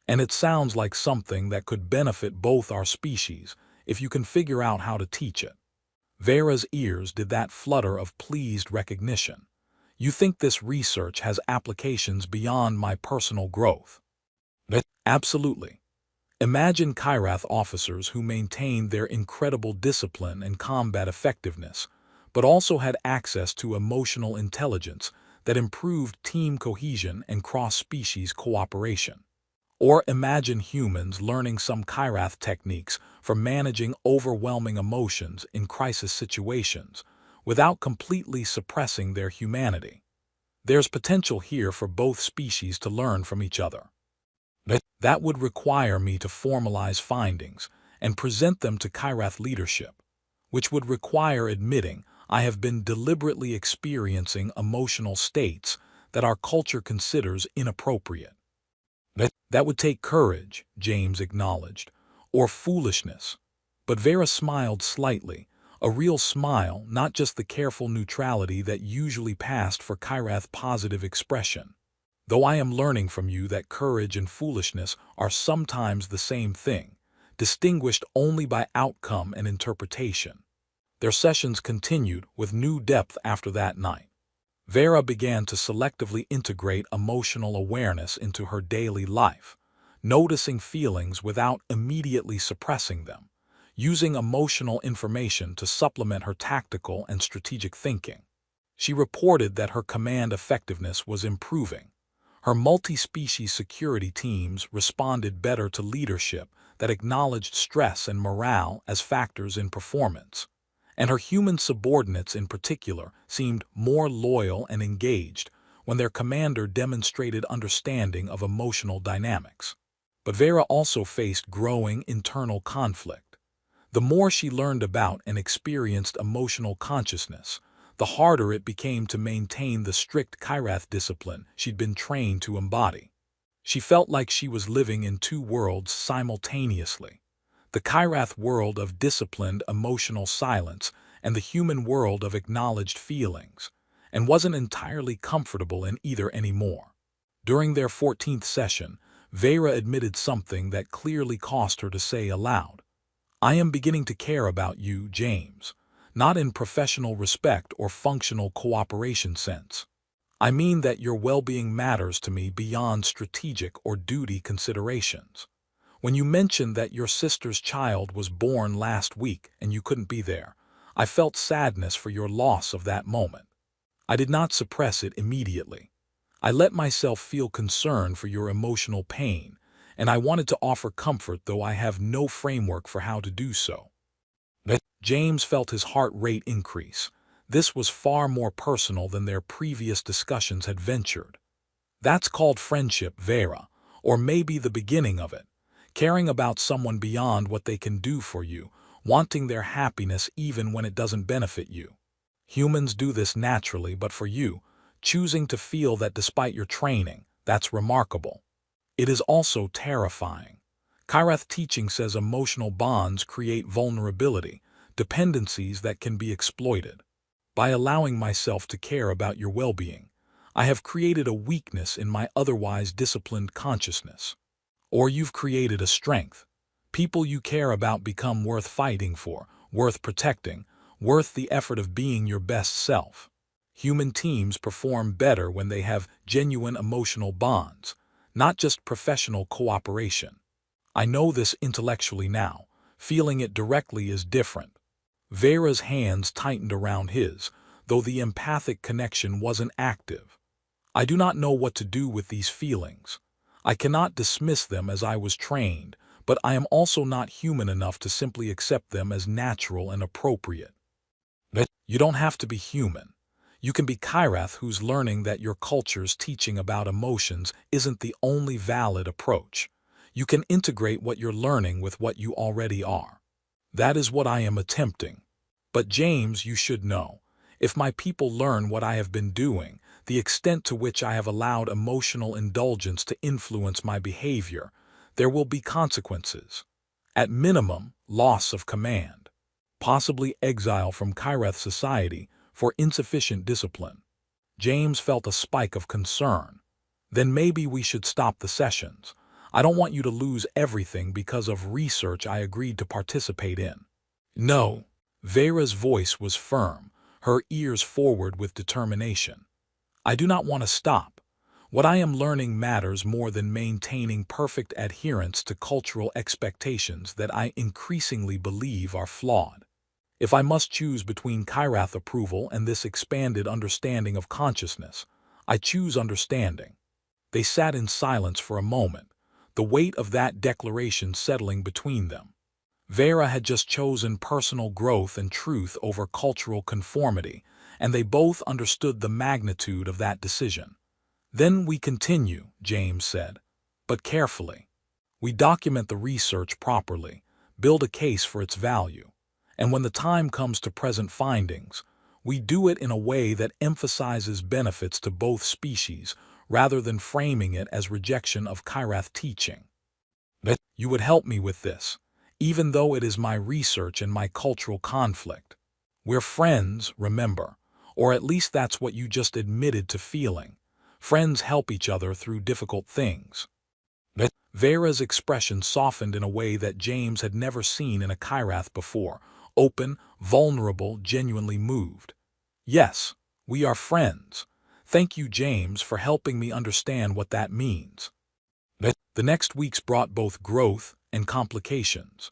And it sounds like something that could benefit both our species if you can figure out how to teach it. Vera's ears did that flutter of pleased recognition. You think this research has applications beyond my personal growth? Absolutely. Imagine Kyrath officers who maintained their incredible discipline and combat effectiveness, but also had access to emotional intelligence that improved team cohesion and cross-species cooperation. Or imagine humans learning some Kyrath techniques for managing overwhelming emotions in crisis situations without completely suppressing their humanity. There's potential here for both species to learn from each other. That would require me to formalize findings and present them to Kyrath leadership, which would require admitting I have been deliberately experiencing emotional states that our culture considers inappropriate. That would take courage, James acknowledged, or foolishness. But Vera smiled slightly, A real smile, not just the careful neutrality that usually passed for Kyrath positive expression. Though I am learning from you that courage and foolishness are sometimes the same thing, distinguished only by outcome and interpretation. Their sessions continued with new depth after that night. Vera began to selectively integrate emotional awareness into her daily life, noticing feelings without immediately suppressing them, using emotional information to supplement her tactical and strategic thinking. She reported that her command effectiveness was improving. Her multi-species security teams responded better to leadership that acknowledged stress and morale as factors in performance. And her human subordinates in particular seemed more loyal and engaged when their commander demonstrated understanding of emotional dynamics. But Vera also faced growing internal conflict. The more she learned about and experienced emotional consciousness, the harder it became to maintain the strict Kyrath discipline she'd been trained to embody. She felt like she was living in two worlds simultaneously. The Kyrath world of disciplined emotional silence and the human world of acknowledged feelings, and wasn't entirely comfortable in either anymore. During their 14th session, Vera admitted something that clearly cost her to say aloud. I am beginning to care about you, James, not in professional respect or functional cooperation sense. I mean that your well-being matters to me beyond strategic or duty considerations. When you mentioned that your sister's child was born last week and you couldn't be there, I felt sadness for your loss of that moment. I did not suppress it immediately. I let myself feel concern for your emotional pain, and I wanted to offer comfort, though I have no framework for how to do so. James felt his heart rate increase. This was far more personal than their previous discussions had ventured. That's called friendship, Vera, or maybe the beginning of it. Caring about someone beyond what they can do for you, wanting their happiness even when it doesn't benefit you. Humans do this naturally, but for you, choosing to feel that despite your training, that's remarkable. It is also terrifying. Kyrath teaching says emotional bonds create vulnerability, dependencies that can be exploited. By allowing myself to care about your well-being, I have created a weakness in my otherwise disciplined consciousness. Or you've created a strength. People you care about become worth fighting for, worth protecting, worth the effort of being your best self. Human teams perform better when they have genuine emotional bonds, not just professional cooperation. I know this intellectually now. Feeling it directly is different. Vera's hands tightened around his, though the empathic connection wasn't active. I do not know what to do with these feelings. I cannot dismiss them as I was trained, but I am also not human enough to simply accept them as natural and appropriate. You don't have to be human. You can be Kyrath, who's learning that your culture's teaching about emotions isn't the only valid approach. You can integrate what you're learning with what you already are. That is what I am attempting. But James, you should know, if my people learn what I have been doing, the extent to which I have allowed emotional indulgence to influence my behavior, there will be consequences. At minimum, loss of command. Possibly exile from Kyrath society for insufficient discipline. James felt a spike of concern. Then maybe we should stop the sessions. I don't want you to lose everything because of research I agreed to participate in. No. Vera's voice was firm, her ears forward with determination. I do not want to stop. What I am learning matters more than maintaining perfect adherence to cultural expectations that I increasingly believe are flawed. If I must choose between Kyrath approval and this expanded understanding of consciousness, I choose understanding. They sat in silence for a moment, the weight of that declaration settling between them. Vera had just chosen personal growth and truth over cultural conformity, and they both understood the magnitude of that decision. Then we continue, James said, but carefully. We document the research properly, build a case for its value, and when the time comes to present findings, we do it in a way that emphasizes benefits to both species rather than framing it as rejection of Kyrath teaching. You would help me with this, even though it is my research and my cultural conflict. We're friends, remember, or at least that's what you just admitted to feeling. Friends help each other through difficult things. Vera's expression softened in a way that James had never seen in a Kyrath before, open, vulnerable, genuinely moved. Yes, we are friends. Thank you, James, for helping me understand what that means. The next weeks brought both growth and complications.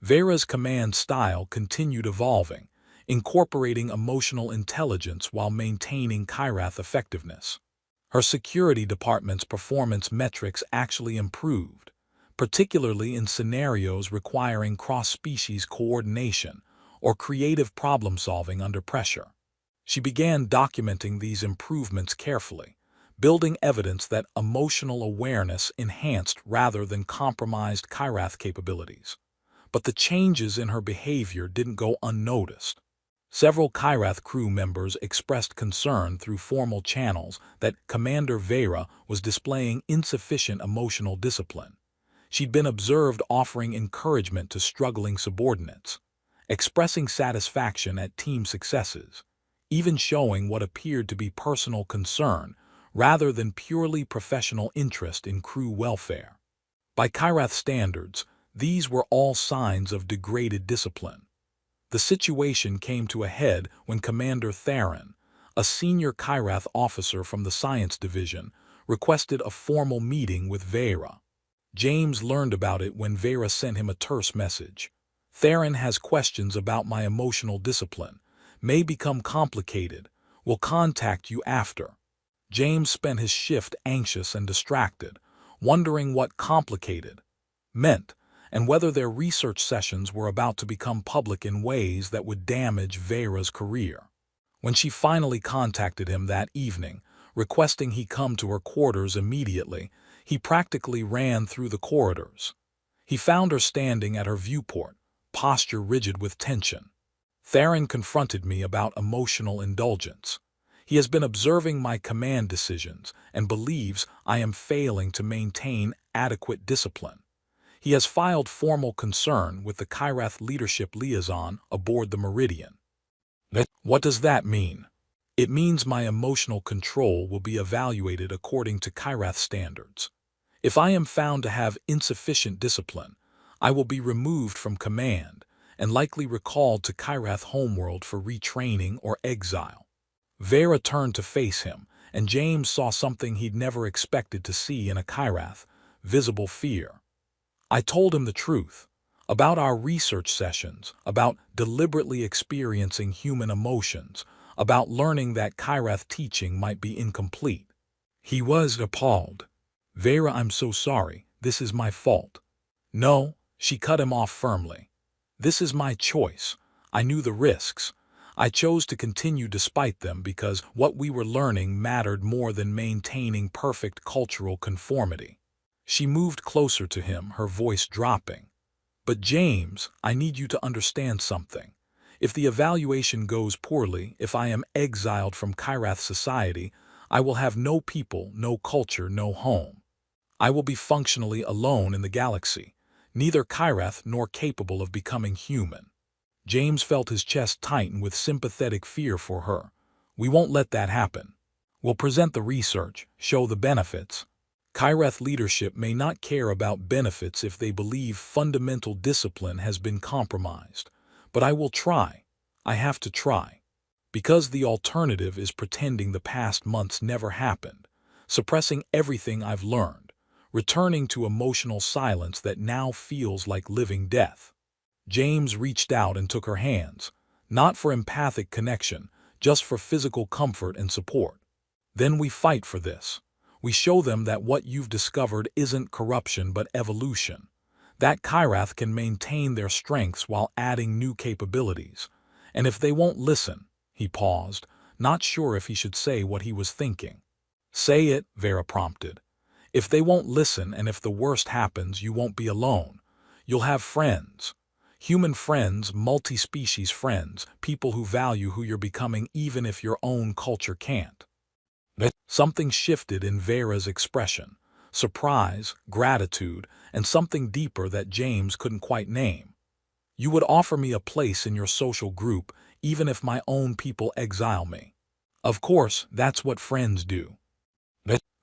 Vera's command style continued evolving, incorporating emotional intelligence while maintaining Kyrath effectiveness. Her security department's performance metrics actually improved, particularly in scenarios requiring cross-species coordination or creative problem-solving under pressure. She began documenting these improvements carefully, building evidence that emotional awareness enhanced rather than compromised Kyrath capabilities. But the changes in her behavior didn't go unnoticed. Several Kyrath crew members expressed concern through formal channels that Commander Vera was displaying insufficient emotional discipline. She'd been observed offering encouragement to struggling subordinates, expressing satisfaction at team successes, even showing what appeared to be personal concern rather than purely professional interest in crew welfare. By Kyrath standards, these were all signs of degraded discipline. The situation came to a head when Commander Theron, a senior Kyrath officer from the Science Division, requested a formal meeting with Vera. James learned about it when Vera sent him a terse message. Theron has questions about my emotional discipline. May become complicated. Will contact you after. James spent his shift anxious and distracted, wondering what complicated meant, and whether their research sessions were about to become public in ways that would damage Vera's career. When she finally contacted him that evening, requesting he come to her quarters immediately, he practically ran through the corridors. He found her standing at her viewport, posture rigid with tension. Theron confronted me about emotional indulgence. He has been observing my command decisions and believes I am failing to maintain adequate discipline. He has filed formal concern with the Kyrath leadership liaison aboard the Meridian. What does that mean? It means my emotional control will be evaluated according to Kyrath standards. If I am found to have insufficient discipline, I will be removed from command and likely recalled to Kyrath homeworld for retraining or exile. Vera turned to face him, and James saw something he'd never expected to see in a Kyrath: visible fear. I told him the truth, about our research sessions, about deliberately experiencing human emotions, about learning that Kyrath teaching might be incomplete. He was appalled. Vera, I'm so sorry, this is my fault. No, she cut him off firmly. This is my choice. I knew the risks. I chose to continue despite them because what we were learning mattered more than maintaining perfect cultural conformity. She moved closer to him, her voice dropping. But James, I need you to understand something. If the evaluation goes poorly, if I am exiled from Kyrath society, I will have no people, no culture, no home. I will be functionally alone in the galaxy, neither Kyrath nor capable of becoming human. James felt his chest tighten with sympathetic fear for her. We won't let that happen. We'll present the research, show the benefits. Kyrath leadership may not care about benefits if they believe fundamental discipline has been compromised. But I will try. I have to try. Because the alternative is pretending the past months never happened, suppressing everything I've learned, returning to emotional silence that now feels like living death. James reached out and took her hands, not for empathic connection, just for physical comfort and support. Then we fight for this. We show them that what you've discovered isn't corruption but evolution. That Kyrath can maintain their strengths while adding new capabilities. And if they won't listen, he paused, not sure if he should say what he was thinking. Say it, Vera prompted. If they won't listen and if the worst happens, you won't be alone. You'll have friends. Human friends, multi-species friends, people who value who you're becoming even if your own culture can't. Something shifted in Vera's expression. Surprise, gratitude, and something deeper that James couldn't quite name. You would offer me a place in your social group even if my own people exile me. Of course, that's what friends do.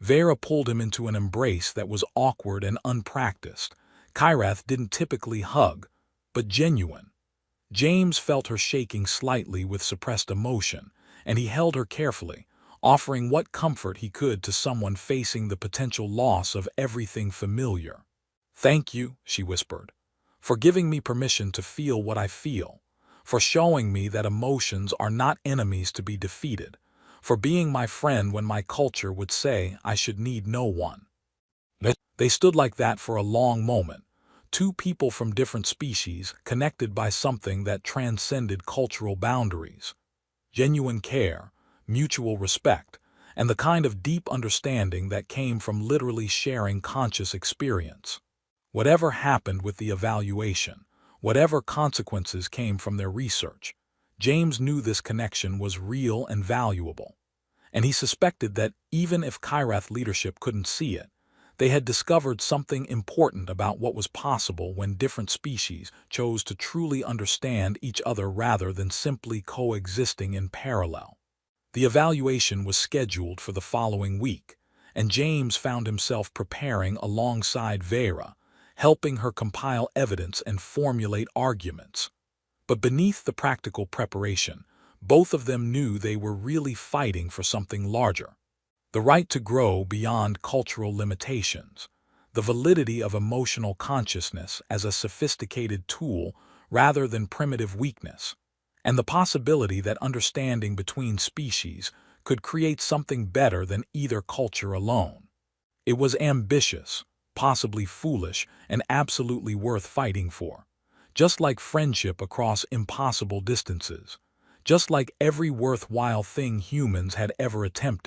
Vera pulled him into an embrace that was awkward and unpracticed. Kyrath didn't typically hug, but genuine. James felt her shaking slightly with suppressed emotion, and he held her carefully, offering what comfort he could to someone facing the potential loss of everything familiar. "Thank you," she whispered, "for giving me permission to feel what I feel, for showing me that emotions are not enemies to be defeated, for being my friend when my culture would say I should need no one." They stood like that for a long moment, two people from different species connected by something that transcended cultural boundaries. Genuine care, mutual respect, and the kind of deep understanding that came from literally sharing conscious experience. Whatever happened with the evaluation, whatever consequences came from their research, James knew this connection was real and valuable. And he suspected that even if Kyrath leadership couldn't see it, they had discovered something important about what was possible when different species chose to truly understand each other rather than simply coexisting in parallel. The evaluation was scheduled for the following week, and James found himself preparing alongside Vera, helping her compile evidence and formulate arguments. But beneath the practical preparation, both of them knew they were really fighting for something larger. The right to grow beyond cultural limitations, the validity of emotional consciousness as a sophisticated tool rather than primitive weakness, and the possibility that understanding between species could create something better than either culture alone. It was ambitious, possibly foolish, and absolutely worth fighting for. Just like friendship across impossible distances, just like every worthwhile thing humans had ever attempted.